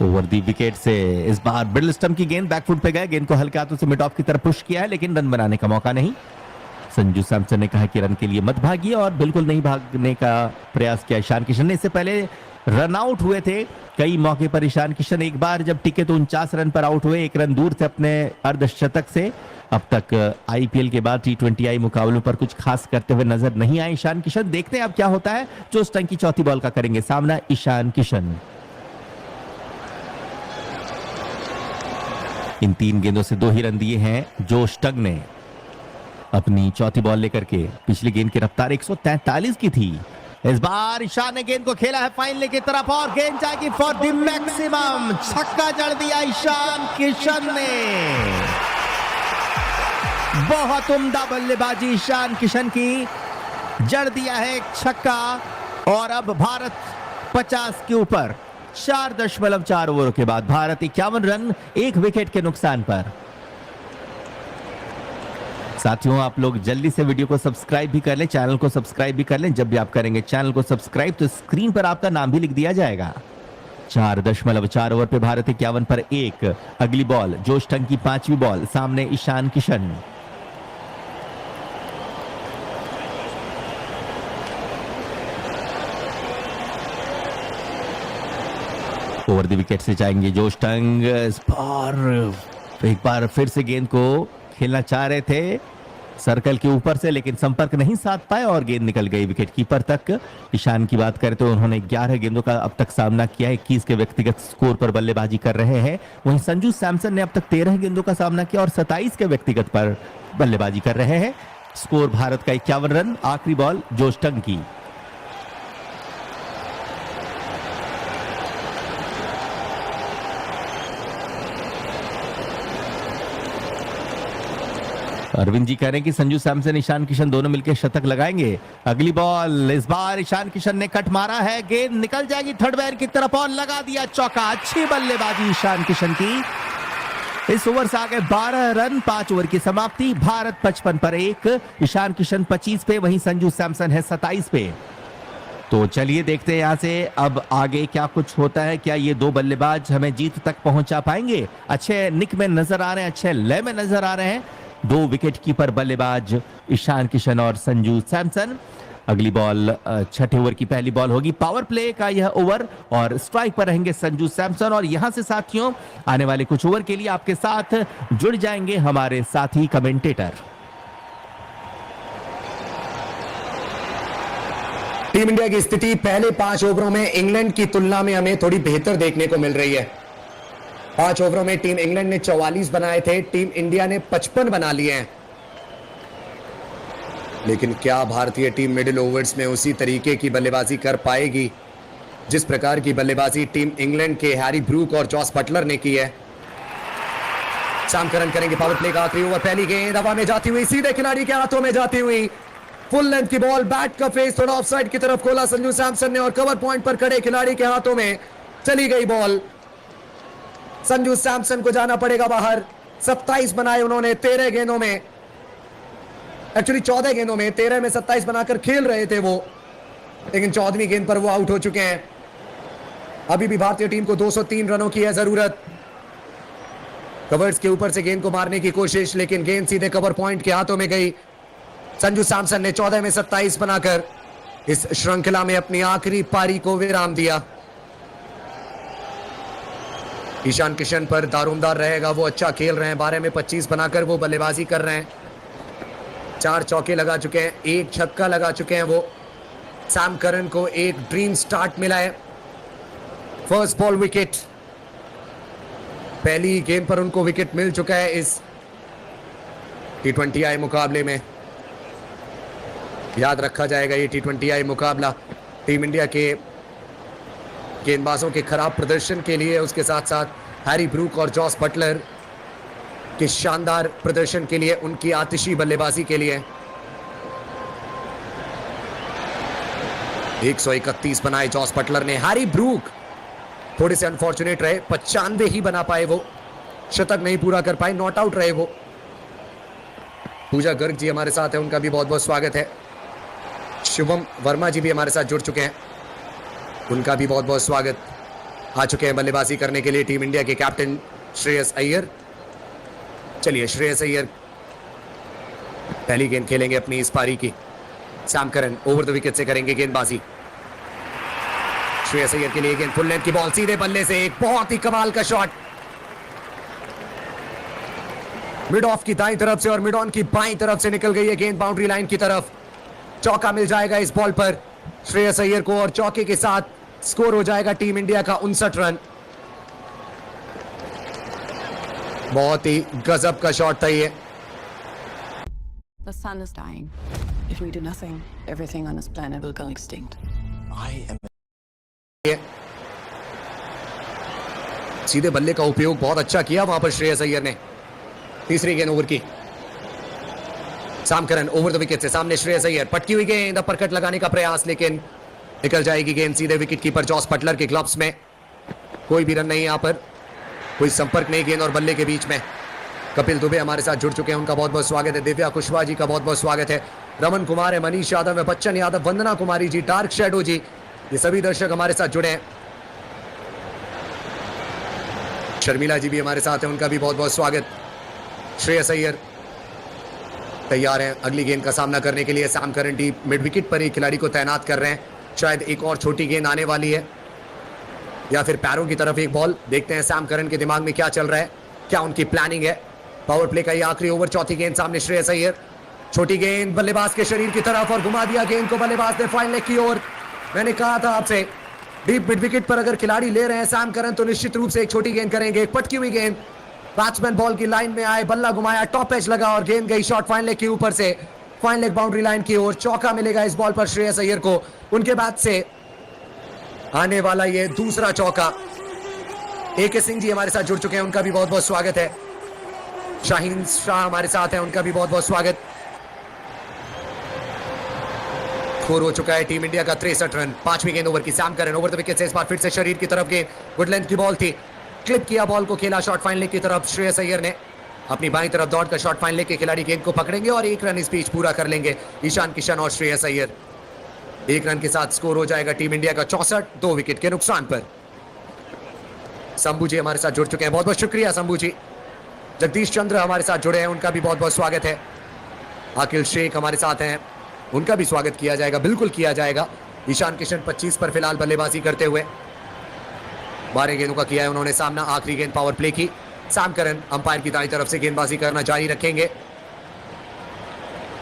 A: Over the wicket से इस बार मिडल स्टंप की गेंद बैकफुट पे गए, गेंद को हल्के हाथों से मिड ऑफ की तरफ पुश किया है, लेकिन रन बनाने का मौका नहीं। संजू सैमसन ने कहा कि रन के लिए मत भागिए और बिल्कुल नहीं भागने का प्रयास किया ईशान किशन ने। इससे पहले रन आउट हुए थे कई मौके पर ईशान किशन। एक बार जब टिके तो 49 रन पर आउट हुए, 1 रन दूर थे अपने अर्धशतक से। अब तक आईपीएल के बाद T20I मुकाबलों पर कुछ खास करते हुए नजर नहीं आए ईशान किशन। देखते हैं अब क्या होता है। जोश टंग की चौथी बॉल का करेंगे सामना ईशान किशन। इन 3 गेंदों से 2 ही रन दिए हैं जोश टंग ने अपनी चौथी बॉल लेकर के। पिछली गेंद की रफ्तार 143 की थी। इस बार ईशान ने गेंद को खेला है फाइनल की तरफ और गेंद जाएगी फॉर द मैक्सिमम। छक्का जड़ दिया ईशान किशन ने। बहुत उम्दा बल्लेबाजी ईशान किशन की, जड़ दिया है एक छक्का और अब भारत 50 के ऊपर। 4.4 ओवरों के बाद भारत 51 रन 1 विकेट के नुकसान पर। साथियों, आप लोग जल्दी से वीडियो को सब्सक्राइब भी कर लें, चैनल को सब्सक्राइब भी कर लें। जब भी आप करेंगे चैनल को सब्सक्राइब तो स्क्रीन पर आपका नाम भी लिख दिया जाएगा। 4.4 ओवर पे भारत 51 पर 1। अगली बॉल जोश टंग की 5वीं बॉल, सामने Ishan Kishan. Over the wicket से जाएंगे जोश टंग। इस बार एक बार फिर से गेंद को खेलना चाह रहे थे सर्कल के ऊपर से, लेकिन संपर्क नहीं साध पाए और गेंद निकल गई विकेट कीपर तक। ईशान की बात करें तो उन्होंने 11 गेंदों का अब तक सामना किया, 21 के व्यक्तिगत स्कोर पर बल्लेबाजी कर रहे हैं। वहीं संजू सैमसन ने अब तक 13 गेंदों का सामना किया और 27 के व्यक्तिगत पर बल्लेबाजी कर रहे हैं। स्कोर भारत का 51 रन। आखिरी बॉल जोश टंग की। अरविंद जी कह रहे हैं कि संजू सैमसन ईशान किशन दोनों मिलकर शतक लगाएंगे। अगली बॉल, इस बार ईशान किशन ने कट मारा है, गेंद निकल जाएगी थर्ड बैर की तरफ और लगा दिया चौका। अच्छी बल्लेबाजी ईशान किशन की। इस ओवर से आगे 12 रन, 5 ओवर की समाप्ति। भारत 55 पर 1, ईशान किशन 25 पे, वहीं संजू सैमसन है 27 पे। तो चलिए देखते हैं यहां से अब आगे क्या कुछ होता है। क्या ये दो बल्लेबाज हमें जीत तक पहुंचा पाएंगे? अच्छे निक में नजर आ रहे हैं, अच्छे लय में नजर आ रहे हैं दो विकेट कीपर बल्लेबाज ईशान किशन और संजू सैमसन। अगली बॉल छठे ओवर की पहली बॉल होगी। पावर प्ले का यह ओवर और स्ट्राइक पर रहेंगे संजू सैमसन। और यहां से साथियों आने वाले कुछ ओवर के लिए आपके साथ जुड़ जाएंगे हमारे साथी कमेंटेटर।
J: टीम इंडिया की स्थिति पहले 5 ओवरों में इंग्लैंड की तुलना में हमें थोड़ी बेहतर देखने को मिल रही है। 5 ओवरों में टीम इंग्लैंड ने 44 बनाए थे, टीम इंडिया ने 55 बना लिए हैं। लेकिन क्या भारतीय टीम मिडिल ओवर्स में उसी तरीके की बल्लेबाजी कर पाएगी जिस प्रकार की बल्लेबाजी टीम इंग्लैंड के हैरी ब्रूक और जॉस बटलर ने की है? सैम करन करेंगे पावर प्ले का आखिरी ओवर। पहली गेंद हवा में जाती हुई सीधे खिलाड़ी के हाथों में जाती हुई, फुल लेंथ की बॉल, बैट का फेस थोड़ा ऑफसाइड की तरफ खोला संजू सैमसन ने और कवर पॉइंट पर खड़े खिलाड़ी के हाथों में चली गई बॉल। संजू सैमसन को जाना पड़ेगा बाहर। 27 बनाए उन्होंने 13 गेंदों में, एक्चुअली 14 गेंदों में, 13 में 27 बनाकर खेल रहे थे वो, लेकिन 14वीं गेंद पर वो आउट हो चुके हैं। अभी भी भारतीय टीम को 203 रनों की है जरूरत। कवर्स के ऊपर से गेंद को मारने की कोशिश, लेकिन गेंद सीधे कवर पॉइंट के हाथों में गई। संजू सैमसन ने 14 में 27 बनाकर इस श्रृंखला में अपनी आखिरी पारी को विराम दिया। ईशान किशन पर दारोमदार रहेगा, वो अच्छा खेल रहे हैं। 12 में 25 बनाकर वो बल्लेबाजी कर रहे हैं। 4 चौके लगा चुके हैं, 1 छक्का लगा चुके हैं वो। सैम करन को एक ड्रीम स्टार्ट मिला है। फर्स्ट बॉल विकेट, पहली गेंद पर उनको विकेट मिल चुका है इस T20I मुकाबले में। याद रखा जाएगा ये T20I मुकाबला टीम इंडिया के गेंदबाजों के खराब प्रदर्शन के लिए, उसके साथ साथ हैरी ब्रूक और जॉस बटलर के शानदार प्रदर्शन के लिए, उनकी आतिशी बल्लेबाजी के लिए। 131 बनाए जॉस बटलर ने। हैरी ब्रूक थोड़े से अनफॉर्चुनेट रहे, 95 ही बना पाए वो, शतक नहीं पूरा कर पाए, नॉट आउट रहे वो। पूजा गर्ग जी हमारे साथ है, उनका भी बहुत बहुत स्वागत है। शुभम वर्मा जी भी हमारे साथ जुड़ चुके हैं, उनका भी बहुत बहुत स्वागत। आ चुके हैं बल्लेबाजी करने के लिए टीम इंडिया के कैप्टन श्रेयस अय्यर। चलिए श्रेयस अय्यर पहली गेंद खेलेंगे अपनी इस पारी की। Sam Curran over the wicket से करेंगे गेंदबाजी। श्रेयस अय्यर के लिए गेंद फुल लेंथ की बॉल, सीधे बल्ले से एक बहुत ही कमाल का शॉट मिड ऑफ की दाईं तरफ से और मिड ऑन की बाईं तरफ से निकल गई है गेंद बाउंड्री लाइन की तरफ। चौका मिल जाएगा इस बॉल पर श्रेयस अय्यर को और चौके के साथ स्कोर हो जाएगा टीम इंडिया का 59 रन। बहुत ही गजब का शॉट था ये।
K: The sun is dying. If we do nothing, everything on this planet will go extinct.
J: सीधे बल्ले का उपयोग बहुत अच्छा किया वहां पर श्रेयस अय्यर ने। तीसरी गेंद ओवर की। Sam Curran over the wicket से, सामने श्रेयस अय्यर, पटकी हुई गेंद, अपरकट लगाने का प्रयास, लेकिन निकल जाएगी गेंद सीधे विकेट कीपर जॉस बटलर के ग्लव्स में। कोई भी रन नहीं, यहां पर कोई संपर्क नहीं गेंद और बल्ले के बीच में। कपिल दुबे हमारे साथ जुड़ चुके हैं, उनका बहुत बहुत स्वागत है। दिव्या कुशवाहा जी का बहुत बहुत स्वागत है। रमन कुमार है, मनीष यादव है, बच्चन यादव, वंदना कुमारी जी, डार्क शेडो जी, ये सभी दर्शक हमारे साथ जुड़े हैं। शर्मिला जी भी हमारे साथ हैं, उनका भी बहुत बहुत स्वागत। श्रेयस अय्यर तैयार हैं अगली गेंद का सामना करने के लिए। Sam Curran team mid wicket पर एक खिलाड़ी को तैनात कर रहे हैं, शायद एक और छोटी गेंद आने वाली है। या फिर पैरों की तरफ एक बॉल। देखते हैं सैम करन के दिमाग में क्या चल रहा है, क्या उनकी प्लानिंग है। पावर प्ले का ये आखिरी ओवर, चौथी गेंद सामने श्रेयस अय्यर। छोटी गेंद बल्लेबाज के शरीर की तरफ और घुमा दिया गेंद को बल्लेबाज ने फाइन लेग की ओर। मैंने कहा था आपसे, डीप मिड विकेट पर अगर खिलाड़ी ले रहे हैं सैम करन तो निश्चित रूप से एक छोटी गेंद करेंगे। एक पटकी हुई गेंद, बैट्समैन बॉल की लाइन में आए, बल्ला घुमाया, टॉप एज लगा और गेंद गई शॉर्ट फाइन लेग के ऊपर से फाइन लेग बाउंड्री लाइन की ओर। चौका मिलेगा इस बॉल पर श्रेयस अय्यर को। उनके बाद से आने वाला ये दूसरा चौका। AK सिंह जी हमारे साथ जुड़ चुके हैं, उनका भी बहुत बहुत स्वागत है। शाहीन शाह हमारे साथ हैं, उनका भी बहुत बहुत स्वागत। स्कोर हो चुका है टीम इंडिया का 63 रन। 5वीं गेंद ओवर की, Sam Curran over the wicket से इस बार फिर से शरीर की तरफ गेंद, गुड लेंथ की बॉल थी, क्लिप किया बॉल को, खेला शॉर्ट फाइन लेग की तरफ। श्रेयस अय्यर ने अपनी बाईं तरफ दौड़कर शॉर्ट फाइन लेग के खिलाड़ी गेंद को पकड़ेंगे और 1 रन इस बीच पूरा कर लेंगे ईशान किशन और श्रेयस अय्यर। 1 रन के साथ स्कोर हो जाएगा टीम इंडिया का 64, 2 विकेट के नुकसान पर। शंभू जी हमारे साथ जुड़ चुके हैं, बहुत बहुत शुक्रिया शंभू जी। जगदीश चंद्र हमारे साथ जुड़े हैं, उनका भी बहुत बहुत स्वागत है। आकिल शेख हमारे साथ हैं, उनका भी स्वागत किया जाएगा, बिल्कुल किया जाएगा। ईशान किशन 25 पर फिलहाल बल्लेबाजी करते हुए, 12 गेंदों का किया है उन्होंने सामना। आखिरी गेंद पावर प्ले की, सैम करन अंपायर की दाईं तरफ से गेंदबाजी करना जारी रखेंगे।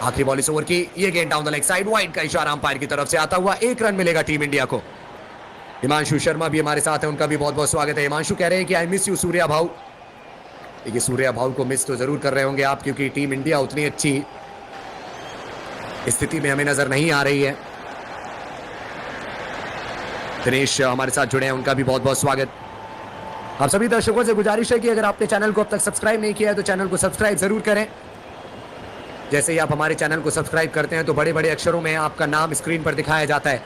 J: आखिरी बॉल इस ओवर की, ये गेंद down the leg side, wide का इशारा अंपायर की तरफ से आता हुआ। 1 रन मिलेगा टीम इंडिया को। हिमांशु शर्मा भी हमारे साथ है, उनका भी बहुत बहुत स्वागत है। हिमांशु कह रहे हैं कि आई मिस यू सूर्या भाऊ। देखिए सूर्या भाऊ को मिस तो जरूर कर रहे होंगे आप, क्योंकि टीम इंडिया उतनी अच्छी स्थिति में हमें नजर नहीं आ रही है। दिनेश हमारे साथ जुड़े हैं, उनका भी बहुत बहुत स्वागत। आप सभी दर्शकों से गुजारिश है कि अगर आपने चैनल को अब तक सब्सक्राइब नहीं किया है तो चैनल को सब्सक्राइब जरूर करें। जैसे ही आप हमारे चैनल को सब्सक्राइब करते हैं तो बड़े बड़े अक्षरों में आपका नाम स्क्रीन पर दिखाया जाता है।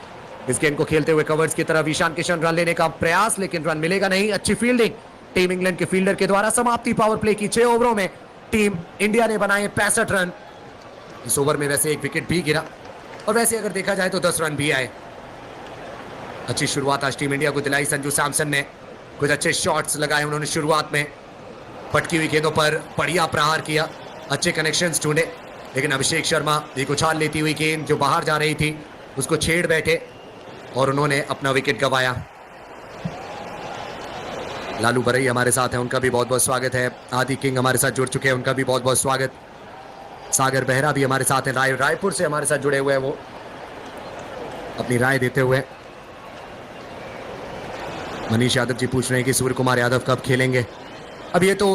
J: इस गेंद को खेलते हुए कवर्स की तरफ ईशान किशन, रन लेने का प्रयास, लेकिन रन मिलेगा नहीं। अच्छी फील्डिंग टीम इंग्लैंड के फील्डर के द्वारा। समाप्ति पावर प्ले की 6 ओवरों में टीम इंडिया ने बनाए 65 रन। इस ओवर में वैसे 1 विकेट भी गिरा और वैसे अगर देखा जाए तो 10 रन भी आए। अच्छी शुरुआत आज टीम इंडिया को दिलाई संजू सैमसन ने, कुछ अच्छे शॉट्स लगाए उन्होंने शुरुआत में। पटकी हुई गेंदों पर बढ़िया प्रहार किया, अच्छे कनेक्शंस ढूंढे, लेकिन अभिषेक शर्मा एक उछाल लेती हुई गेंद जो बाहर जा रही थी उसको छेड़ बैठे और उन्होंने अपना विकेट गंवाया। लालू बरई हमारे साथ हैं, उनका भी बहुत बहुत स्वागत है। आदि किंग हमारे साथ जुड़ चुके हैं, उनका भी बहुत बहुत स्वागत। सागर बेहरा भी हमारे साथ हैं, रायपुर से हमारे साथ जुड़े हुए हैं, वो अपनी राय देते हुए। मनीष यादव जी पूछ रहे हैं कि सूर्य कुमार यादव कब खेलेंगे। अब ये तो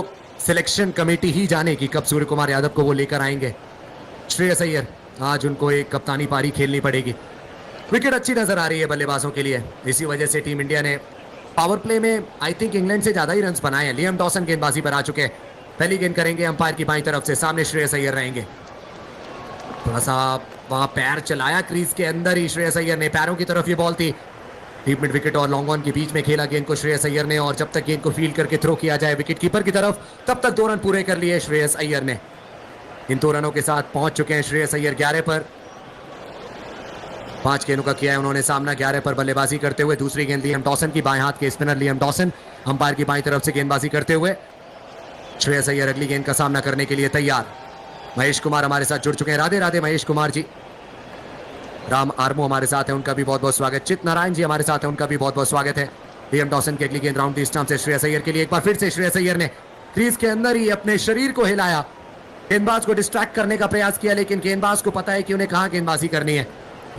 J: सिलेक्शन कमेटी ही जाने कि कब सूर्य कुमार यादव को वो लेकर आएंगे। श्रेयस अय्यर, आज उनको एक कप्तानी पारी खेलनी पड़ेगी। विकेट अच्छी नजर आ रही है बल्लेबाजों के लिए, इसी वजह से टीम इंडिया ने पावर प्ले में आई थिंक इंग्लैंड से ज्यादा ही रन बनाए हैं। लियम डॉसन गेंदबाजी पर आ चुके हैं। पहली गेंद करेंगे अंपायर की बाईं तरफ से, सामने श्रेयस अय्यर रहेंगे। थोड़ा सा वहां पैर चलाया क्रीज के अंदर ही श्रेयस अय्यर ने, पैरों की तरफ ये बॉल थी। डीप मिड विकेट और लॉन्ग ऑन के बीच में खेला गेंद को श्रेयस अय्यर ने, और जब तक गेंद को फील्ड करके थ्रो किया जाए विकेट कीपर की तरफ तब तक 2 रन पूरे कर लिए श्रेयस अय्यर ने। इन 2 रनों के साथ पहुंच चुके हैं श्रेयस अय्यर 11 पर। 5 गेंदों का किया है उन्होंने सामना, 11 पर बल्लेबाजी करते हुए। दूसरी गेंद लियम डॉसन की, बाएं हाथ के स्पिनर लियम डॉसन अंपायर की बाईं तरफ से गेंदबाजी करते हुए। श्रेयस अय्यर अगली गेंद का सामना करने के लिए तैयार। महेश कुमार हमारे साथ जुड़ चुके हैं, राधे राधे महेश कुमार जी। राम आर्मो हमारे साथ है, उनका भी बहुत बहुत स्वागत। चित नारायण जी हमारे साथ है, उनका भी बहुत बहुत स्वागत है। लियम डॉसन की अगली गेंद राउंड दी स्टंप से श्रेयस अय्यर के लिए। एक बार फिर से श्रेयस अय्यर ने क्रीज के अंदर ही अपने शरीर को हिलाया, गेंदबाज को डिस्ट्रैक्ट करने का प्रयास किया, लेकिन गेंदबाज को पता है कि उन्हें कहां गेंदबाजी करनी है।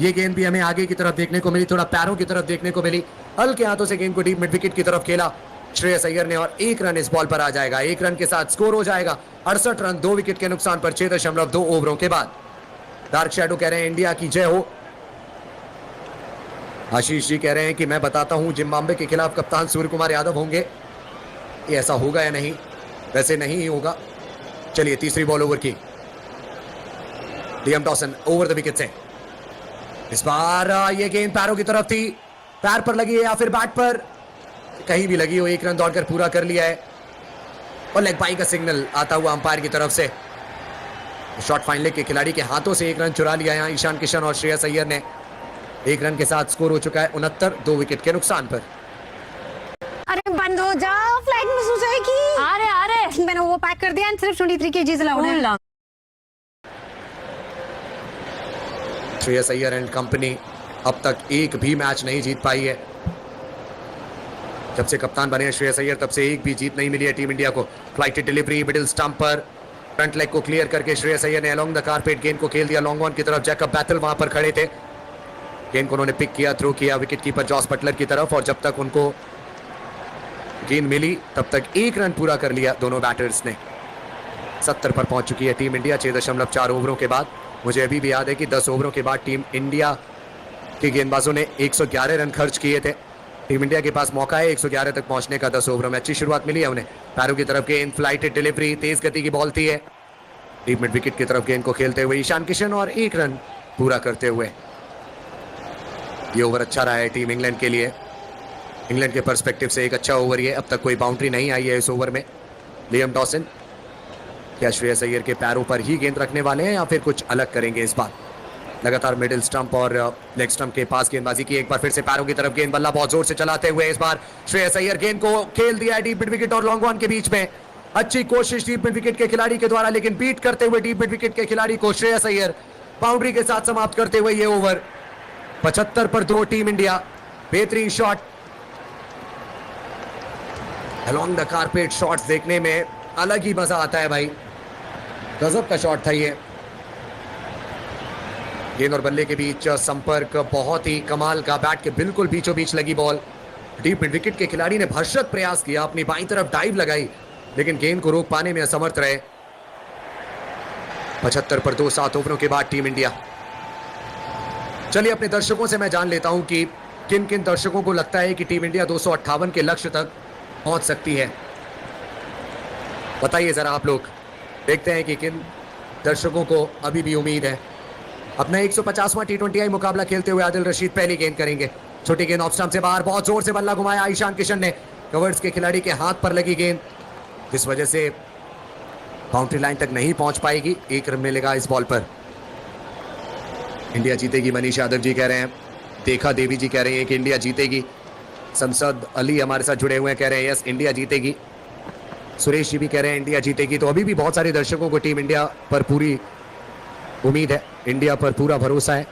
J: ये गेंद भी हमें आगे की तरफ देखने को मिली, थोड़ा पैरों की तरफ देखने को मिली। हल्के हाथों से गेंद को डीप मिड विकेट की तरफ खेला श्रेयस अय्यर ने, और 1 रन इस बॉल पर आ जाएगा। 1 रन के साथ स्कोर हो जाएगा 68 रन, 2 विकेट के नुकसान पर 6.2 ओवरों के बाद। डार्क शैडो कह रहे हैं इंडिया की जय हो। आशीष जी कह रहे हैं कि मैं बताता हूं जिम्बाब्वे के खिलाफ कप्तान सूर्य कुमार यादव होंगे। ये ऐसा होगा या नहीं? वैसे नहीं ही होगा। चलिए तीसरी बॉल ओवर की, Liam Dawson over the wicket से। इस बार ये गेंद पैरों की तरफ थी, पैर पर लगी है या फिर बैट पर, कहीं भी लगी हो। 1 रन दौड़कर पूरा कर लिया है और लेग बाई का सिग्नल आता हुआ अंपायर की तरफ से। शॉर्ट फाइन लेग के खिलाड़ी के हाथों से 1 रन चुरा लिया यहाँ ईशान किशन और श्रेयस अय्यर ने। 1 रन के साथ स्कोर हो चुका है 69, 2 विकेट के नुकसान पर।
B: अरे बंद हो जा, फ्लाइट मिस हो जाएगी। आ रहे मैंने वो पैक कर दिया, सिर्फ 23 kg अलाउड है।
J: श्रेयस अय्यर एंड कंपनी अब तक एक भी मैच नहीं जीत पाई है। जब से कप्तान बने हैं श्रेयस अय्यर तब से एक भी जीत नहीं मिली है टीम इंडिया को। फ्लाइटेड डिलीवरी मिडिल स्टंप पर फ्रंट लेग को क्लियर करके श्रेयस अय्यर ने अलोंग द कारपेट गेंद को खेल दिया लॉन्ग ऑन की तरफ। जैकब बैटल वहां पर खड़े थे, गेंद को उन्होंने पिक किया, थ्रो किया विकेट कीपर जॉस बटलर की तरफ और जब तक उनको गेंद मिली तब तक 1 रन पूरा कर लिया दोनों बैटर्स ने। 70 पर पहुंच चुकी है टीम इंडिया 6.4 ओवरों के बाद। मुझे अभी भी याद है कि 10 ओवरों के बाद टीम इंडिया के गेंदबाजों ने 111 रन खर्च किए थे। टीम इंडिया के पास मौका है 111 तक पहुंचने का। 10 ओवरों में अच्छी शुरुआत मिली है उन्हें। पैरों की तरफ गेंद, फ्लाइटेड डिलीवरी, तेज गति की बॉल थी है। डीप मिड विकेट की तरफ गेंद को खेलते हुए ईशान किशन और 1 रन पूरा करते हुए। ये ओवर अच्छा रहा है टीम इंग्लैंड के लिए। इंग्लैंड के पर्सपेक्टिव से एक अच्छा ओवर ये। अब तक कोई बाउंड्री नहीं आई है इस ओवर में। लियम डॉसन क्या श्रेयस अय्यर के पैरों पर ही गेंद रखने वाले हैं या फिर कुछ अलग करेंगे इस बार? लगातार मिडिल स्टंप और लेग स्टंप के पास गेंदबाजी की। एक बार फिर से पैरों की तरफ गेंद, बल्ला बहुत जोर से चलाते हुए इस बार श्रेयस अय्यर गेंद को खेल दिया है डीप मिड विकेट और लॉन्ग ऑन के बीच में। अच्छी कोशिश डीप मिड विकेट के खिलाड़ी के द्वारा, लेकिन बीट करते हुए डीप मिड विकेट के खिलाड़ी को श्रेयस अय्यर बाउंड्री के साथ समाप्त करते हुए ये ओवर। 75 पर 2 टीम इंडिया। बेहतरीन shot, along the carpet shots देखने में अलग ही मजा आता है भाई। गजब का शॉट था ये। गेंद और बल्ले के बीच संपर्क बहुत ही कमाल का। बैट के बिल्कुल बीचों बीच लगी बॉल। डीप मिड विकेट के खिलाड़ी ने भरसक प्रयास किया, अपनी बाईं तरफ डाइव लगाई, लेकिन गेंद को रोक पाने में असमर्थ रहे। 75 पर 2 7 ओवरों के बाद टीम इंडिया। चलिए अपने दर्शकों से मैं जान लेता हूं कि किन किन दर्शकों को लगता है कि टीम इंडिया 258 के लक्ष्य तक पहुंच सकती है। बताइए जरा आप लोग। देखते हैं कि किन दर्शकों को अभी भी उम्मीद है। अपना 150वां T20I मुकाबला खेलते हुए आदिल रशीद पहली गेंद करेंगे। छोटी गेंद ऑफ स्टंप से बाहर, बहुत जोर से बल्ला घुमाया ईशान किशन ने। कवर्स के खिलाड़ी के हाथ पर लगी गेंद, जिस वजह से बाउंड्री लाइन तक नहीं पहुंच पाएगी। 1 रन मिलेगा इस बॉल पर। इंडिया जीतेगी मनीष यादव जी कह रहे हैं। देखा देवी जी कह रहे हैं कि इंडिया जीतेगी। संसद अली हमारे साथ जुड़े हुए हैं, कह रहे हैं यस इंडिया जीतेगी। सुरेश जी भी कह रहे हैं इंडिया जीतेगी। तो अभी भी बहुत सारे दर्शकों को टीम इंडिया पर पूरी उम्मीद है, इंडिया पर पूरा भरोसा है।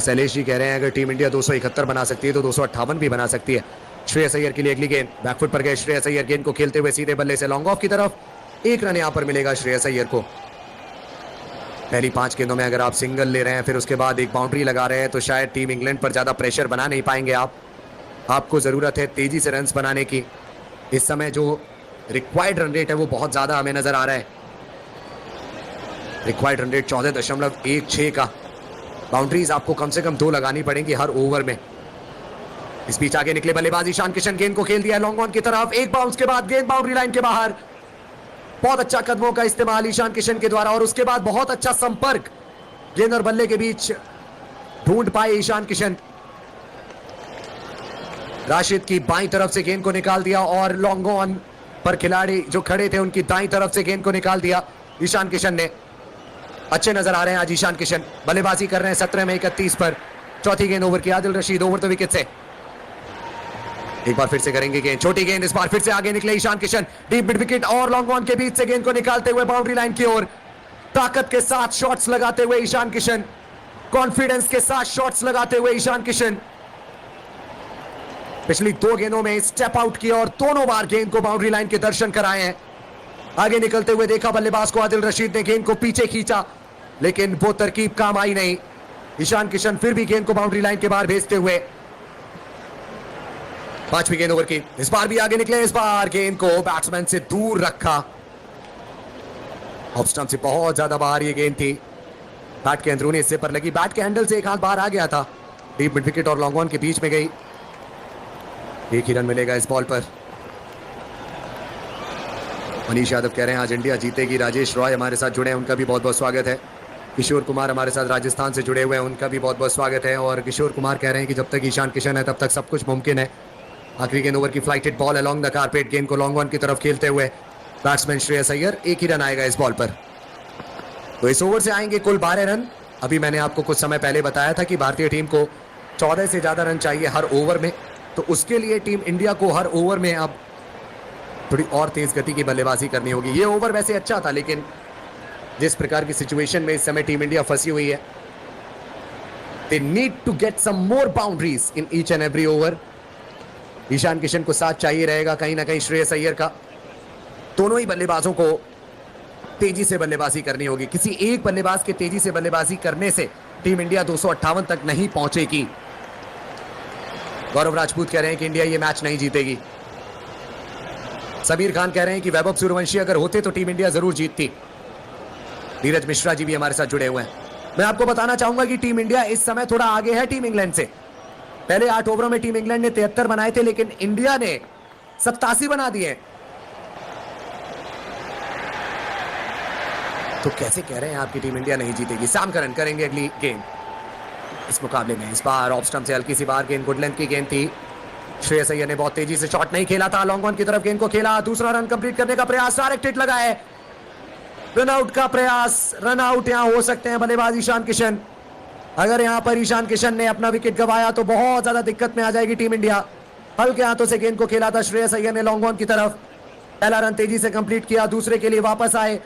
J: शैलेश जी कह रहे हैं अगर टीम इंडिया 271 बना सकती है तो 258 भी बना सकती है। श्रेयस अय्यर के लिए अगली गेंद, बैकफुट पर गए श्रेयस अय्यर, गेंद को खेलते हुए सीधे बल्ले से लॉन्ग ऑफ की तरफ। 1 रन यहां पर मिलेगा श्रेयस अय्यर को। पहली 5 गेंदों में अगर आप सिंगल ले रहे हैं फिर उसके बाद एक बाउंड्री लगा रहे हैं तो शायद टीम इंग्लैंड पर ज्यादा प्रेशर बना नहीं पाएंगे आप। आपको जरूरत है तेजी से रन्स बनाने की। इस समय जो रिक्वायर्ड रन रेट है वो बहुत ज्यादा हमें नजर आ रहा है। रिक्वायर्ड रन रेट 14.16 का। बाउंड्रीज आपको कम से कम 2 लगानी पड़ेंगी हर ओवर में। इस बीच आगे निकले बल्लेबाज ईशान किशन, गेंद को खेल दिया लॉन्ग ऑन की तरफ। एक बाउंस के बाद गेंद बाउंड्री लाइन के बाहर। बहुत अच्छा कदमों का इस्तेमाल ईशान किशन के द्वारा और उसके बाद बहुत अच्छा संपर्क गेंद और बल्ले के बीच ढूंढ पाए ईशान किशन। राशिद की बाईं तरफ से गेंद को निकाल दिया और लॉन्ग ऑन पर खिलाड़ी जो खड़े थे उनकी दाईं तरफ से गेंद को निकाल दिया ईशान किशन ने। अच्छे नजर आ रहे हैं आज ईशान किशन। बल्लेबाजी कर रहे हैं 17 में 31 पर। चौथी गेंद ओवर की Adil Rashid over the wicket से। एक बार फिर से करेंगे गेंद, छोटी गेंद, इस बार फिर से आगे निकले Ishan Kishan. Deep mid wicket और लॉन्ग ऑन के बीच से गेंद को निकालते हुए बाउंड्री लाइन की ओर। ताकत के साथ शॉट्स लगाते हुए ईशान किशन, कॉन्फिडेंस के साथ शॉट्स लगाते हुए ईशान किशन। पिछली 2 गेंदों में स्टेप आउट किया और दोनों बार गेंद को बाउंड्री लाइन के दर्शन कराए हैं। आगे निकलते हुए देखा बल्लेबाज को आदिल रशीद ने, गेंद को पीछे खींचा लेकिन वो तरकीब काम आई नहीं। ईशान किशन फिर भी गेंद को बाउंड्री लाइन के बाहर भेजते हुए। 5वीं गेंद ओवर की, इस बार भी आगे निकले, इस बार गेंद को बैट्समैन से दूर रखा। ऑफ स्टंप से बहुत ज्यादा बाहर ये गेंद थी। बैट के अंदरूनी हिस्से पर लगी, बैट के हैंडल से एक हाथ बाहर आ गया था। डीप मिड विकेट और लॉन्ग ऑन के बीच में गई। 1 ही रन मिलेगा इस बॉल पर। मनीष यादव कह रहे हैं आज इंडिया जीतेगी। राजेश रॉय हमारे साथ जुड़े हैं, उनका भी बहुत बहुत स्वागत है। किशोर कुमार हमारे साथ राजस्थान से जुड़े हुए हैं, उनका भी बहुत बहुत स्वागत है। और किशोर कुमार कह रहे हैं कि जब तक ईशान किशन है तब तक सब कुछ मुमकिन है। आखिरी गेंद ओवर की flighted ball along the carpet, गेंद को लॉन्ग ऑन की तरफ खेलते हुए बैट्समैन श्रेयस अय्यर। 1 ही रन आएगा इस बॉल पर। तो इस ओवर से आएंगे कुल 12 रन। अभी मैंने आपको कुछ समय पहले बताया था कि भारतीय टीम को 14 से ज्यादा रन चाहिए हर ओवर में। तो उसके लिए टीम इंडिया को हर ओवर में अब थोड़ी और तेज गति की बल्लेबाजी करनी होगी। ये ओवर वैसे अच्छा था लेकिन जिस प्रकार की सिचुएशन में इस समय टीम इंडिया फंसी हुई है, They need to get some more boundaries in each and every over. Ishan Kishan को साथ चाहिए रहेगा कहीं ना कहीं श्रेयस अय्यर का। दोनों ही बल्लेबाजों को तेजी से बल्लेबाजी करनी होगी। किसी एक बल्लेबाज के तेजी से बल्लेबाजी करने से टीम इंडिया 258 तक नहीं पहुंचेगी। गौरव राजपूत कह रहे हैं कि इंडिया ये मैच नहीं जीतेगी। सबीर खान कह रहे हैं कि वैभव सूर्यवंशी अगर होते तो टीम इंडिया जरूर जीतती। धीरज मिश्रा जी भी हमारे साथ जुड़े हुए हैं। मैं आपको बताना चाहूंगा कि टीम इंडिया इस समय थोड़ा आगे है टीम इंग्लैंड से। पहले 8 ओवरों में टीम इंग्लैंड ने 73 बनाए थे, लेकिन इंडिया ने 87 बना दिए। तो कैसे कह रहे हैं आपकी टीम इंडिया नहीं जीतेगी? सैम करन करेंगे अगली गेंद इस मुकाबले में। इस बार ऑफ स्टंप से हल्की सी बाहर गेंद, गुड लेंथ की गेंद थी। श्रेयस अय्यर ने बहुत तेजी से शॉट नहीं खेला था, लॉन्ग ऑन की तरफ गेंद को खेला। दूसरा रन कंप्लीट करने का प्रयास, डायरेक्ट हिट लगा है। रन आउट का प्रयास, रन आउट यहां हो सकते हैं बल्लेबाज ईशान किशन। अगर यहां पर ईशान किशन ने अपना विकेट गंवाया तो बहुत ज्यादा दिक्कत में आ जाएगी टीम इंडिया। हल्के हाथों से गेंद को खेला था श्रेयस अय्यर ने लॉन्ग ऑन की तरफ। पहला रन तेजी से कंप्लीट किया, दूसरे के लिए वापस आए।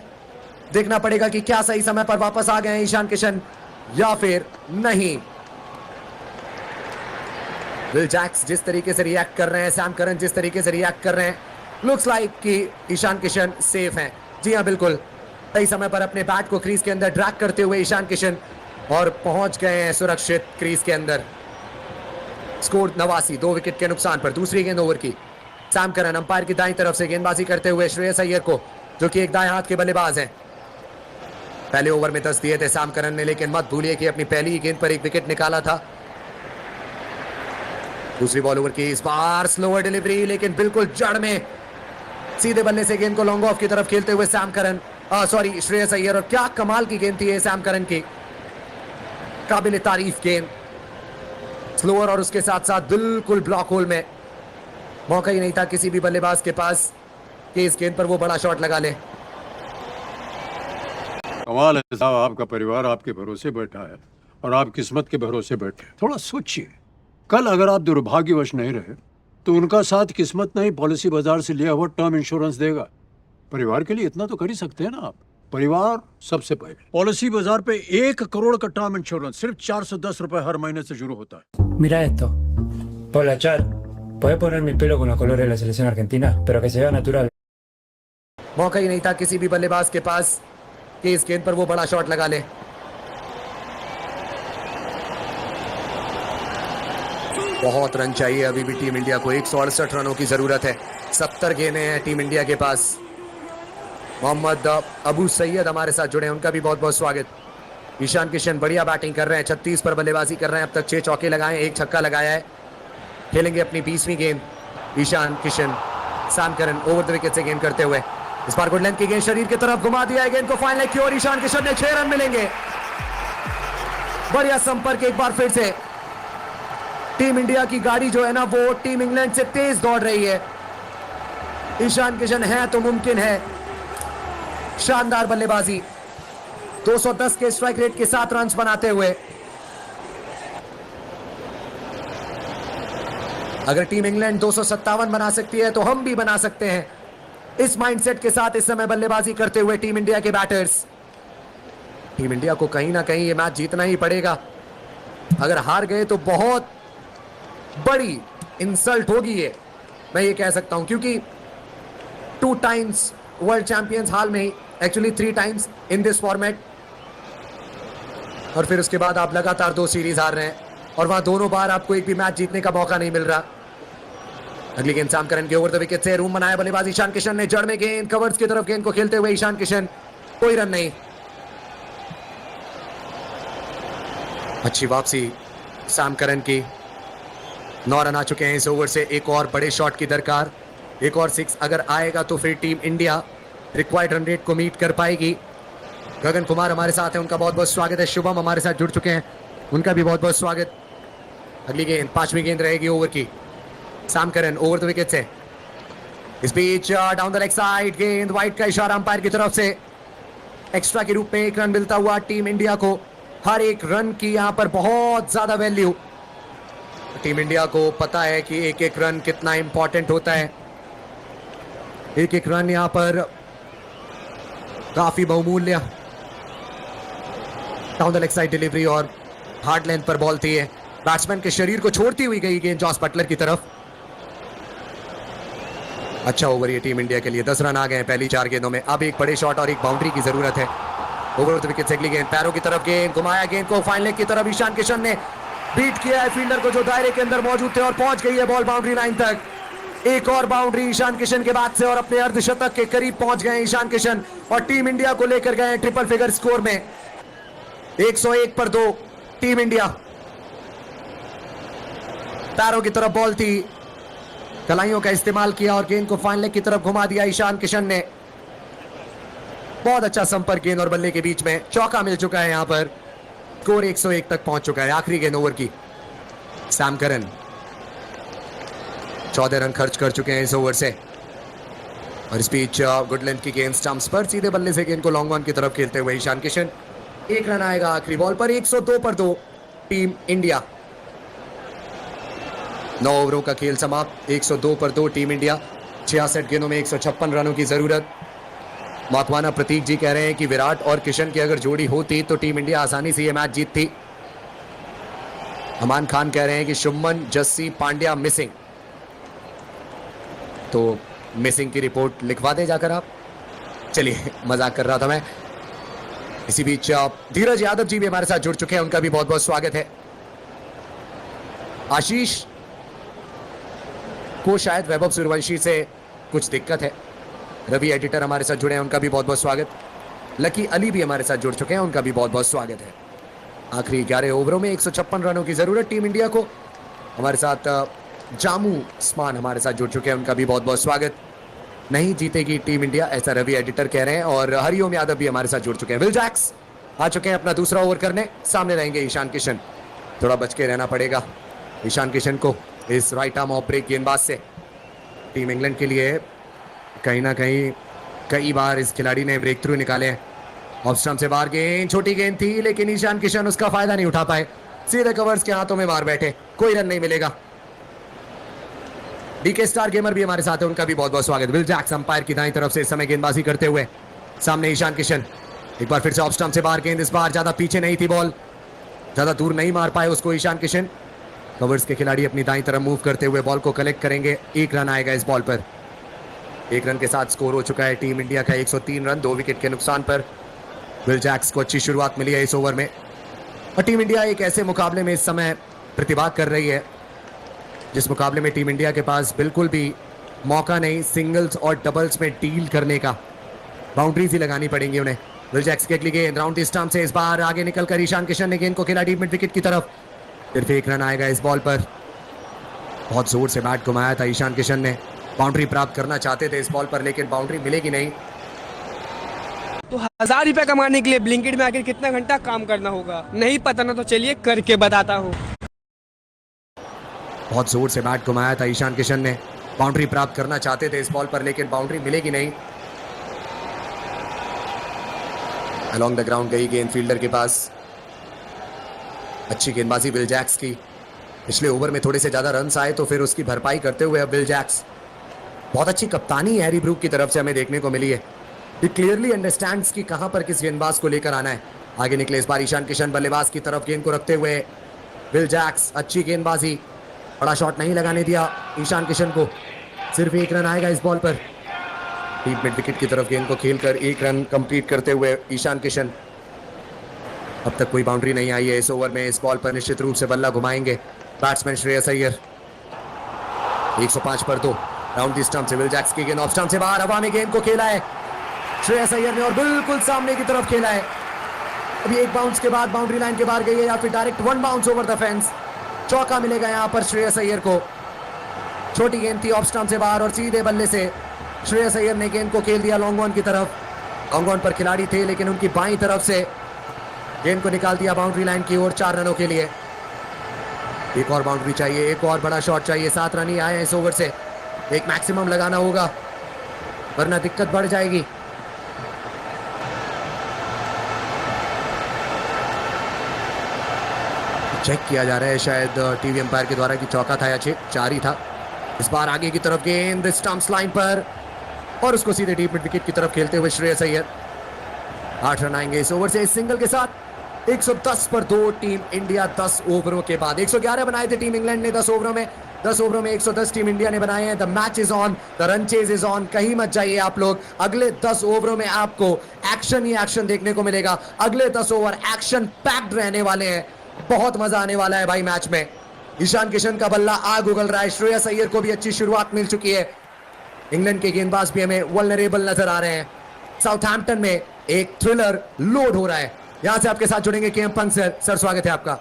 J: देखना पड़ेगा कि क्या सही समय पर वापस आ गए हैं ईशान किशन या फिर नहीं। विल जैक्स जिस तरीके से रिएक्ट कर रहे हैं, सैम करन जिस तरीके से रिएक्ट कर रहे हैं, लुक्स लाइक कि ईशान किशन सेफ हैं। जी हां, बिल्कुल सही समय पर अपने बैट को क्रीज के अंदर ड्रैग करते हुए ईशान किशन और पहुंच गए हैं सुरक्षित क्रीज के अंदर। स्कोर 89, 2 विकेट के नुकसान पर। दूसरी गेंद ओवर की। सैम करन अंपायर की दाईं तरफ से गेंदबाजी करते हुए श्रेयस अय्यर को, जो कि एक दाएं हाथ के बल्लेबाज हैं। पहले ओवर में 10 दिए थे सैम करन ने, लेकिन मत भूलिए कि अपनी पहली ही गेंद पर एक विकेट निकाला था। दूसरी बॉल ओवर की। इस बार स्लोअर डिलीवरी, लेकिन बिल्कुल जड़ में सीधे बल्ले से गेंद को लॉन्ग ऑफ की तरफ खेलते हुए Sam Curran, sorry Shreyas Iyer. और क्या कमाल की गेंद थी ये सैम करन की, काबिल तारीफ गेंद। स्लोअर और उसके साथ साथ बिल्कुल ब्लॉक होल में। मौका ही नहीं था किसी भी बल्लेबाज के पास कि इस गेंद पर वो बड़ा शॉट लगा ले।
C: कमाल है साहब, आपका परिवार आपके भरोसे बैठा है और आप किस्मत के भरोसे बैठे। थोड़ा सोचिए, कल अगर आप दुर्भाग्यवश नहीं रहे तो उनका साथ किस्मत नहीं पॉलिसी बाजार से लिया हुआ टर्म इंश्योरेंस देगा। परिवार के लिए इतना तो कर ही सकते हैं ना आप। परिवार सबसे पहले। पॉलिसी बाजार पे 1 करोड़ का टर्म इंश्योरेंस सिर्फ 410 रुपए हर महीने से शुरू होता है।
L: Mira esto. Hola, Char. ¿Puedes ponerme el pelo con los colores de la selección argentina? Pero que se vea natural.
J: मौका ही नहीं था किसी भी बल्लेबाज के पास कि इस गेंद पर वो बड़ा शॉट लगा ले। बहुत रन चाहिए अभी भी टीम इंडिया को। 168 रनों की जरूरत है। 70 गेंदें हैं टीम इंडिया के पास। मोहम्मद अबू सैयद हमारे साथ जुड़े हैं, उनका भी बहुत बहुत स्वागत। ईशान किशन बढ़िया बैटिंग कर रहे हैं, 36 पर बल्लेबाजी कर रहे हैं। अब तक 6 चौके लगाए, 1 छक्का लगाया है। खेलेंगे अपनी 20वीं गेंद Ishan Kishan. Sam Curran over the wicket से गेंद करते हुए। इस बार गुड लेंथ की गेंद शरीर की तरफ घुमा दिया है, गेंद को फाइन लेग की ओर ईशान किशन ने 6 रन मिलेंगे। बढ़िया संपर्क एक बार फिर से। टीम इंडिया की गाड़ी जो है ना, वो टीम इंग्लैंड से तेज दौड़ रही है। ईशान किशन है तो मुमकिन है। शानदार बल्लेबाजी, 210 के स्ट्राइक रेट के साथ रन बनाते हुए। अगर टीम इंग्लैंड 257 बना सकती है तो हम भी बना सकते हैं। इस माइंडसेट के साथ इस समय बल्लेबाजी करते हुए टीम इंडिया के बैटर्स। टीम इंडिया को कहीं ना कहीं ये मैच जीतना ही पड़ेगा। अगर हार गए तो बहुत बड़ी इंसल्ट होगी ये, मैं ये कह सकता हूं, क्योंकि 2 टाइम्स वर्ल्ड चैंपियंस हाल में ही, actually 3 times in this format. और फिर उसके बाद आप लगातार 2 सीरीज हार रहे हैं और वहां दोनों बार आपको एक भी मैच जीतने का मौका नहीं मिल रहा। अगली गेंद सैम करन के ओवर द विकेट से रूम बनाया बल्लेबाज ईशान किशन ने। जड़ में गेंद, कवर्स की तरफ गेंद को खेलते हुए ईशान किशन, कोई रन नहीं। अच्छी वापसी सैम करन की। 9 रन आ चुके हैं इस ओवर से। एक और बड़े शॉट की दरकार। एक और 6 अगर आएगा तो फिर team India required run rate को मीट कर पाएगी। गगन कुमार हमारे साथ हैं, उनका बहुत बहुत स्वागत है। शुभम हमारे साथ जुड़ चुके हैं, उनका भी बहुत बहुत स्वागत। अगली गेंद 5वीं गेंद रहेगी ओवर की। Sam Curran over the wicket से। इस बीच डाउन द लेग साइड गेंद, वाइड का इशारा अंपायर की तरफ से। एक्स्ट्रा के रूप में 1 रन मिलता हुआ टीम इंडिया को। हर एक रन की यहां पर बहुत ज्यादा वैल्यू। टीम इंडिया को पता है कि एक एक रन कितना इंपॉर्टेंट होता है। एक एक रन यहां पर काफी बहुमूल्य। Down the leg side delivery और हार्ड लेंथ पर बॉल थी है, बैट्समैन के शरीर को छोड़ती हुई गई गेंद जॉस बटलर की तरफ। अच्छा ओवर ये टीम इंडिया के लिए, 10 रन आ गए हैं पहली 4 गेंदों में। अब एक बड़े शॉट और एक बाउंड्री की जरूरत है। ओवर द विकेट से अगली गेंद, पैरों की तरफ गेंद, घुमाया गेंद को फाइन लेग की तरफ, ईशान किशन ने बीट किया है फील्डर को जो दायरे के अंदर मौजूद थे और पहुंच गई है बॉल बाउंड्री लाइन तक। एक और बाउंड्री ईशान किशन के बाद से और अपने अर्धशतक के करीब पहुंच गए ईशान किशन और टीम इंडिया को लेकर गए ट्रिपल फिगर स्कोर में। 101 पर 2 टीम इंडिया। पैरों की तरफ बॉल थी, कलाइयों का इस्तेमाल किया और गेंद को फाइन लेग की तरफ घुमा दिया ईशान किशन ने। बहुत अच्छा संपर्क गेंद और बल्ले के बीच में, चौका मिल चुका है यहां पर। स्कोर 101 तक पहुंच चुका है। आखिरी गेंद ओवर की, सैम करन 14 रन खर्च कर चुके हैं इस ओवर से और इस बीच गुड लेंथ की गेंद स्टंप्स पर, सीधे बल्ले से गेंद को लॉन्ग ऑन की तरफ खेलते हुए ईशान किशन। 1 रन आएगा आखिरी बॉल पर। 102 पर 2 टीम इंडिया। 9 ओवरों का खेल समाप्त। 102 पर 2 टीम इंडिया। 66 गेंदों में 156 रनों की जरूरत। मकवाना प्रतीक जी कह रहे हैं कि विराट और किशन की अगर जोड़ी होती तो टीम इंडिया आसानी से ये मैच जीतती। अमान खान कह रहे हैं कि शुभमन, जस्सी, पांड्या मिसिंग, तो मिसिंग की रिपोर्ट लिखवा दे जाकर आप। चलिए मजाक कर रहा था मैं। इसी बीच धीरज यादव जी भी हमारे साथ जुड़ चुके हैं, उनका भी बहुत बहुत स्वागत है। आशीष को शायद वैभव सूर्यवंशी से कुछ दिक्कत है। रवि एडिटर हमारे साथ जुड़े हैं, उनका भी बहुत बहुत स्वागत। लकी अली भी हमारे साथ जुड़ चुके हैं, उनका भी बहुत बहुत स्वागत है। आखिरी 11 ओवरों में 156 रनों की जरूरत टीम इंडिया को। हमारे साथ जामू स्मान हमारे साथ जुड़ चुके हैं, उनका भी बहुत बहुत स्वागत। नहीं जीतेगी टीम इंडिया, ऐसा रवि एडिटर कह रहे हैं। और हरिओम यादव भी हमारे साथ जुड़ चुके हैं। विल जैक्स आ चुके हैं अपना दूसरा ओवर करने। सामने रहेंगे ईशान किशन। थोड़ा बच के रहना पड़ेगा ईशान किशन को इस राइट आर्म ऑफ ब्रेक गेंदबाज से। टीम इंग्लैंड के लिए कहीं ना कहीं कई बार इस खिलाड़ी ने ब्रेक थ्रू निकाले हैं। ऑफ स्टंप से बाहर गेंद, छोटी गेंद थी लेकिन ईशान किशन उसका फायदा नहीं उठा पाए। सीधे कवर्स के हाथों में मार बैठे, कोई रन नहीं मिलेगा। डीके स्टार गेमर भी हमारे साथ है, उनका भी बहुत बहुत स्वागत। विल जैक्स अंपायर की दाईं तरफ से इस समय गेंदबाजी करते हुए। सामने ईशान किशन, एक बार फिर से ऑफ स्टंप से बाहर गेंद। इस बार ज्यादा पीछे नहीं थी बॉल, ज्यादा दूर नहीं मार पाए उसको ईशान किशन। कवर्स के खिलाड़ी अपनी दाईं तरफ मूव करते हुए बॉल को कलेक्ट करेंगे। 1 रन आएगा इस बॉल पर। 1 रन के साथ स्कोर हो चुका है टीम इंडिया का 103 रन 2 विकेट के नुकसान पर। विल जैक्स को अच्छी शुरुआत मिली है इस ओवर में और टीम इंडिया एक ऐसे मुकाबले में इस समय प्रतिभा कर रही है जिस मुकाबले में टीम इंडिया के पास बिल्कुल भी मौका नहीं सिंगल्स और डबल्स में डील करने का। बाउंड्रीज ही लगानी पड़ेंगी उन्हें। विल जैक्स की अगली गेंद राउंड द स्टंप से इस बार आगे निकलकर ईशान किशन ने गेंद को खेला डीप मिड विकेट की तरफ। सिर्फ 1 रन आएगा इस बॉल पर। बहुत जोर से बैट घुमाया था ईशान किशन ने, बाउंड्री प्राप्त करना चाहते थे इस बॉल पर लेकिन बाउंड्री मिलेगी नहीं।
M: तो 1000 रुपए कमाने के लिए ब्लिंकिट में आखिर कितना घंटा काम करना होगा, नहीं पता ना, तो चलिए करके बताता हूँ।
J: बहुत जोर से बैट घुमाया था ईशान किशन ने, बाउंड्री प्राप्त करना चाहते थे इस बॉल पर लेकिन बाउंड्री मिलेगी नहीं। अलोंग द ग्राउंड गई गेंद फील्डर के पास। अच्छी गेंदबाजी विल जैक्स की। पिछले ओवर में थोड़े से ज्यादा रन्स आए तो फिर उसकी भरपाई करते हुए अब विल जैक्स। बहुत अच्छी कप्तानी हैरी ब्रूक की तरफ से हमें देखने को मिली है। He clearly understands कि कहां पर किस गेंदबाज को लेकर आना है। आगे निकले इस बार ईशान किशन, बल्लेबाज की तरफ गेंद को रखते हुए विल जैक्स। अच्छी गेंदबाजी, बड़ा शॉट नहीं लगाने दिया ईशान किशन को। सिर्फ 1 रन आएगा इस बॉल पर। डीप मिड विकेट की तरफ गेंद को खेलकर 1 रन कंप्लीट करते हुए ईशान किशन। अब तक कोई बाउंड्री नहीं आई है इस ओवर में। इस बॉल पर निश्चित रूप से बल्ला घुमाएंगे बैट्समैन श्रेयस अय्यर। 105 पर 2 राउंड द स्टंप से विल जैक्स की गेंद ऑफ स्टंप से बाहर हवा में गेंद को खेला है श्रेयस अय्यर ने और बिल्कुल सामने की तरफ खेला है। अभी एक बाउंस के बाद बाउंड्री लाइन के बाहर गई है या फिर direct 1 bounce over the fence. चौका मिलेगा यहां पर श्रेयस अय्यर को। छोटी गेंद थी ऑफ स्टंप से बाहर और सीधे बल्ले से श्रेयस अय्यर ने गेंद को खेल दिया लॉन्ग ऑन की तरफ। लॉन्ग ऑन पर खिलाड़ी थे लेकिन उनकी बाईं तरफ से गेंद को निकाल दिया बाउंड्री लाइन की ओर 4 रनों के लिए। एक और बाउंड्री चाहिए, एक और बड़ा शॉट चाहिए। 7 रन ही आए इस ओवर से, एक मैक्सिमम लगाना होगा वरना दिक्कत बढ़ जाएगी। चेक किया जा रहा है शायद टीवी अंपायर के द्वारा कि चौका था या 4 ही था। इस बार आगे की तरफ गेंद स्टंप्स लाइन पर और उसको सीधे डीप मिड विकेट की तरफ खेलते हुए श्रेयस अय्यर। 8 रन आएंगे इस ओवर से। इस सिंगल के साथ 110 पर 2 टीम इंडिया 10 ओवरों के बाद। 111 बनाए थे टीम इंग्लैंड ने 10 ओवरों में। 10 ओवरों में 110 टीम इंडिया ने बनाए हैं। The match is on, the run chase is on. कहीं मत जाइए आप लोग, अगले 10 ओवरों में आपको एक्शन ही एक्शन देखने को मिलेगा। अगले 10 ओवर एक्शन पैक्ड रहने वाले हैं, बहुत मजा आने वाला है भाई मैच में। ईशान किशन का बल्ला आग उगल रहा है, श्रेयस अय्यर को भी अच्छी शुरुआत मिल चुकी है। इंग्लैंड के गेंदबाज भी हमें वल्नरेबल नजर आ रहे हैं। साउथहैम्पटन में एक थ्रिलर लोड हो रहा है। यहां से आपके साथ जुड़ेंगे केएम पंत सर, स्वागत है आपका।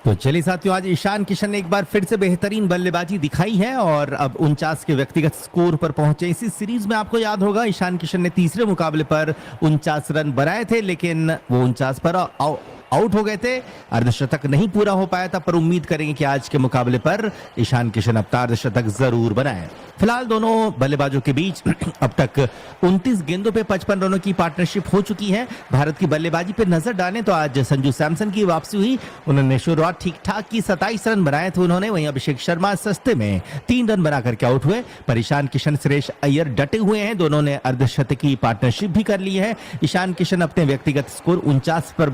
A: तो चलिए साथियों, आज ईशान किशन ने एक बार फिर से बेहतरीन बल्लेबाजी दिखाई है और अब 49 के व्यक्तिगत स्कोर पर पहुंचे। इसी सीरीज में आपको याद होगा ईशान किशन ने तीसरे मुकाबले पर 49 रन बनाए थे, लेकिन वो 49 पर आउट हो गए थे। अर्धशतक नहीं पूरा हो पाया था, पर उम्मीद करेंगे कि आज के मुकाबले पर ईशान किशन अब अर्धशतक जरूर बनाए। फिलहाल दोनों बल्लेबाजों के बीच अब तक 29 गेंदों पे 55 रनों की पार्टनरशिप हो चुकी है। भारत की बल्लेबाजी पे नजर डालें तो आज संजू सैमसन की वापसी हुई। उन्होंने शुरुआत ठीक ठाक की, 27 रन बनाए थे उन्होंने। वहीं अभिषेक शर्मा सस्ते में 3 रन बना करके आउट हुए। पर ईशान किशन, सुरेश अय्यर डटे हुए हैं। दोनों ने अर्धशतक की पार्टनरशिप भी कर ली है। ईशान किशन अपने व्यक्तिगत स्कोर 49 पर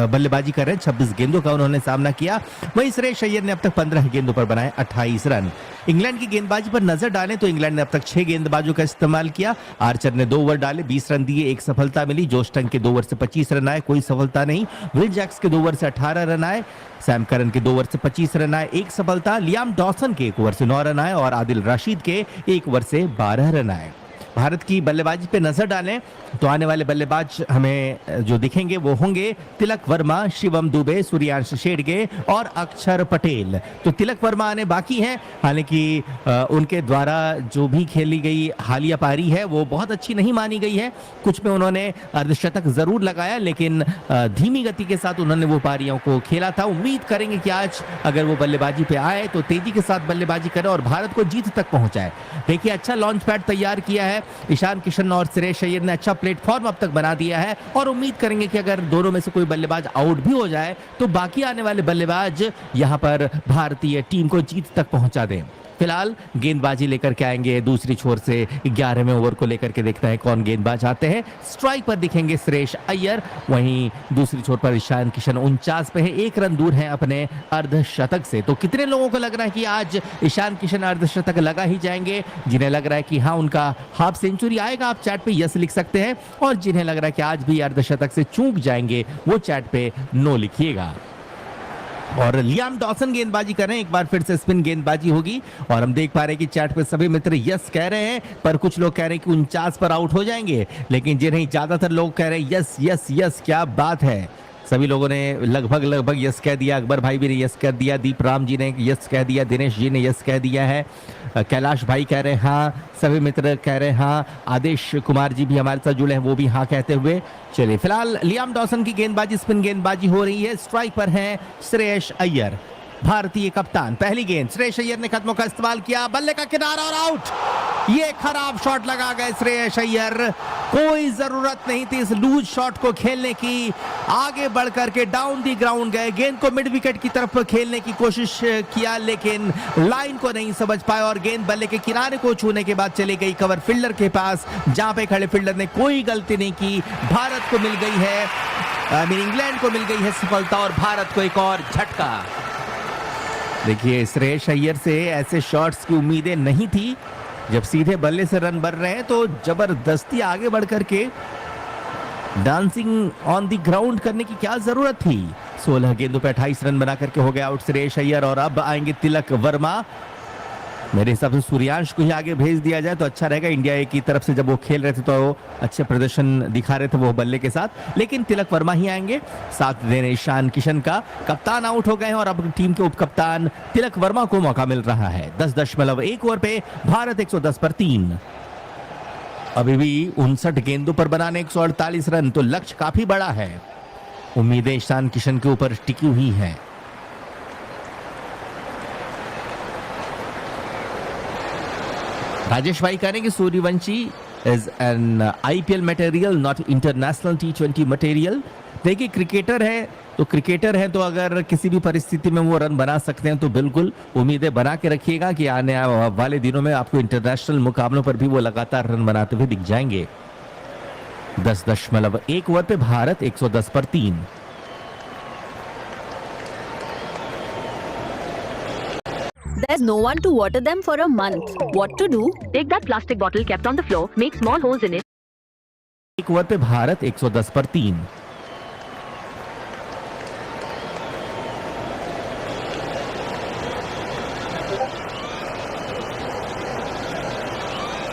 A: बल्लेबाजी कर रहे हैं। 26 गेंदों का उन्होंने सामना किया। वहीं सुरेश अय्यर ने अब तक 15 गेंदों पर बनाए 28 रन। इंग्लैंड की गेंदबाजी पर नजर डालें तो इंग्लैंड ने अब तक 6 गेंदबाजों का इस्तेमाल किया। आर्चर ने 2 ओवर डाले, 20 रन दिए, 1 सफलता मिली। जोश टंग के 2 ओवर से 25 रन आए, कोई सफलता नहीं। विल जैक्स के 2 ओवर से 18 रन आए। सैम करन के 2 ओवर से 25 रन आए, 1 सफलता। लियाम डॉसन के 1 ओवर से 9 रन आए और आदिल रशीद के 1 ओवर से 12 रन आए। भारत की बल्लेबाजी पे नजर डालें तो आने वाले बल्लेबाज हमें जो दिखेंगे वो होंगे तिलक वर्मा, शिवम दुबे, सूर्यांश शेरगे और अक्षर पटेल। तो तिलक वर्मा आने बाकी हैं। हालांकि उनके द्वारा जो भी खेली गई हालिया पारी है वो बहुत अच्छी नहीं मानी गई है। कुछ में उन्होंने अर्धशतक जरूर लगाया, लेकिन धीमी गति के साथ उन्होंने वो पारियों को खेला था। उम्मीद करेंगे कि आज अगर वो बल्लेबाजी पे आए तो तेजी के साथ बल्लेबाजी करे और भारत को जीत तक पहुंचाए। देखिए, अच्छा लॉन्च पैड तैयार किया है ईशान किशन और सुरेश अय्यर ने। अच्छा प्लेटफॉर्म अब तक बना दिया है और उम्मीद करेंगे कि अगर दोनों में से कोई बल्लेबाज आउट भी हो जाए तो बाकी आने वाले बल्लेबाज यहां पर भारतीय टीम को जीत तक पहुंचा दें। फिलहाल गेंदबाजी लेकर के आएंगे दूसरी छोर से 11वें ओवर को लेकर के देखते हैं कौन गेंदबाज आते हैं। स्ट्राइक पर दिखेंगे सुरेश अय्यर, वहीं दूसरी छोर पर ईशान किशन 49 पे है, 1 रन दूर है अपने अर्धशतक से। तो कितने लोगों को लग रहा है कि आज ईशान किशन अर्धशतक लगा ही जाएंगे? जिन्हें लग रहा है कि हाँ उनका हाफ सेंचुरी आएगा, आप चैट पे यस लिख सकते हैं, और जिन्हें लग रहा है कि आज भी अर्धशतक से चूक जाएंगे वो चैट पे नो लिखिएगा। और लियाम डॉसन गेंदबाजी कर रहे हैं, एक बार फिर से स्पिन गेंदबाजी होगी और हम देख पा रहे हैं कि चैट पे सभी मित्र यस कह रहे हैं, पर कुछ लोग कह रहे हैं कि 49 पर आउट हो जाएंगे, लेकिन जिन्हें ज्यादातर लोग कह रहे हैं यस यस यस। क्या बात है, सभी लोगों ने लगभग यस कह दिया। अकबर भाई भी ने यस कर दिया, दीप राम जी ने यस कह दिया, दिनेश जी ने यस कह दिया है, कैलाश भाई कह रहे हैं हाँ, सभी मित्र कह रहे हैं हाँ, आदेश कुमार जी भी हमारे साथ जुड़े हैं, वो भी हाँ कहते हुए। चलिए, फिलहाल लियाम डॉसन की गेंदबाजी, स्पिन गेंदबाजी हो रही है। स्ट्राइक पर है सुरेश अय्यर, भारतीय कप्तान। पहली गेंद सुरेश अय्यर ने कदमों का इस्तेमाल किया, बल्ले का किनारा और आउट। ये खराब शॉट लगा गए सुरेश अय्यर, कोई जरूरत नहीं थी इस लूज शॉट को खेलने की। आगे बढ़कर के डाउन दी ग्राउंड गए, गेंद को मिड विकेट की तरफ खेलने की कोशिश किया, लेकिन लाइन को नहीं समझ पाए और गेंद बल्ले के किनारे को छूने के बाद चली गई कवर फील्डर के पास, जहां पे खड़े फील्डर ने कोई गलती नहीं की। भारत को मिल गई है, इंग्लैंड को मिल गई है सफलता और भारत को एक और झटका। देखिए, सुरेश अय्यर से ऐसे शॉट्स की उम्मीदें नहीं थी। जब सीधे बल्ले से रन बन रहे हैं तो जबरदस्ती आगे बढ़कर के डांसिंग ऑन द ग्राउंड करने की क्या जरूरत थी। 16 गेंदों पे 28 रन बना करके हो गया आउट सुरेश अय्यर। और अब आएंगे तिलक वर्मा। मेरे हिसाब से सूर्यांश को ही आगे भेज दिया जाए तो अच्छा रहेगा। इंडिया ए की तरफ से जब वो खेल रहे थे तो अच्छे प्रदर्शन दिखा रहे थे वो बल्ले के साथ, लेकिन तिलक वर्मा ही आएंगे साथ देने ईशान किशन का। कप्तान आउट हो गए हैं और अब टीम के उप कप्तान तिलक वर्मा को मौका मिल रहा है। 10.1 ओवर पे भारत 110 पर 3। अभी भी 59 गेंदों पर बनाने 148 रन, तो लक्ष्य काफी बड़ा है। उम्मीदें ईशान किशन के ऊपर टिकी हुई हैं। राजेश भाई कह रहे हैं कि Suryavanshi is an IPL material, not international T20 material. देखिए, क्रिकेटर है तो क्रिकेटर है तो अगर किसी भी परिस्थिति में वो रन बना सकते हैं तो बिल्कुल उम्मीदें बना के रखिएगा कि आने वाले दिनों में आपको इंटरनेशनल मुकाबलों पर भी वो लगातार रन बनाते हुए दिख जाएंगे। 10.1 ओवर पे भारत 110 पर 3।
K: There's no one to water them for a month. What to do? Take that plastic bottle kept on the floor, make small holes in it.
A: एक ओवर पे भारत 110 पर 3।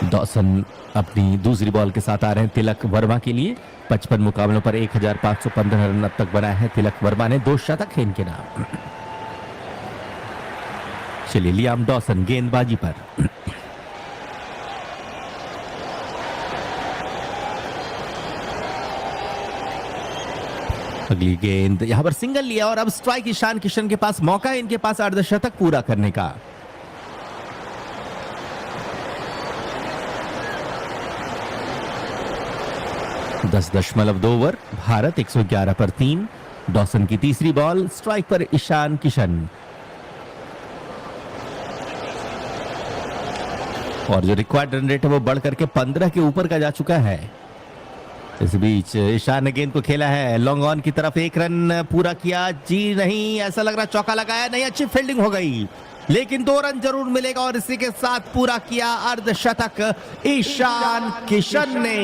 A: डॉसन अपनी दूसरी बॉल के साथ आ रहे हैं तिलक वर्मा के लिए। 55 मुकाबलों पर 1515 रन अब तक बनाए हैं तिलक वर्मा ने। 2 शतक है इनके नाम। चलिए लियाम डॉसन गेंदबाजी पर। अगली गेंद यहां पर सिंगल लिया और अब स्ट्राइक ईशान किशन के पास मौका है इनके पास अर्धशतक पूरा करने का। दस 10.2 ओवर, भारत 111 पर 3। डॉसन की तीसरी बॉल, स्ट्राइक पर ईशान किशन। और जो रिक्वायर्ड रन रेट है वो बढ़ करके 15 के ऊपर का जा चुका है। इस बीच ईशान ने गेंद को खेला है लॉन्ग ऑन की तरफ। 1 रन पूरा किया। जी नहीं, ऐसा लग रहा चौका लगाया नहीं, अच्छी फील्डिंग हो गई लेकिन 2 रन जरूर मिलेगा और इसी के साथ पूरा किया अर्धशतक ईशान किशन ने।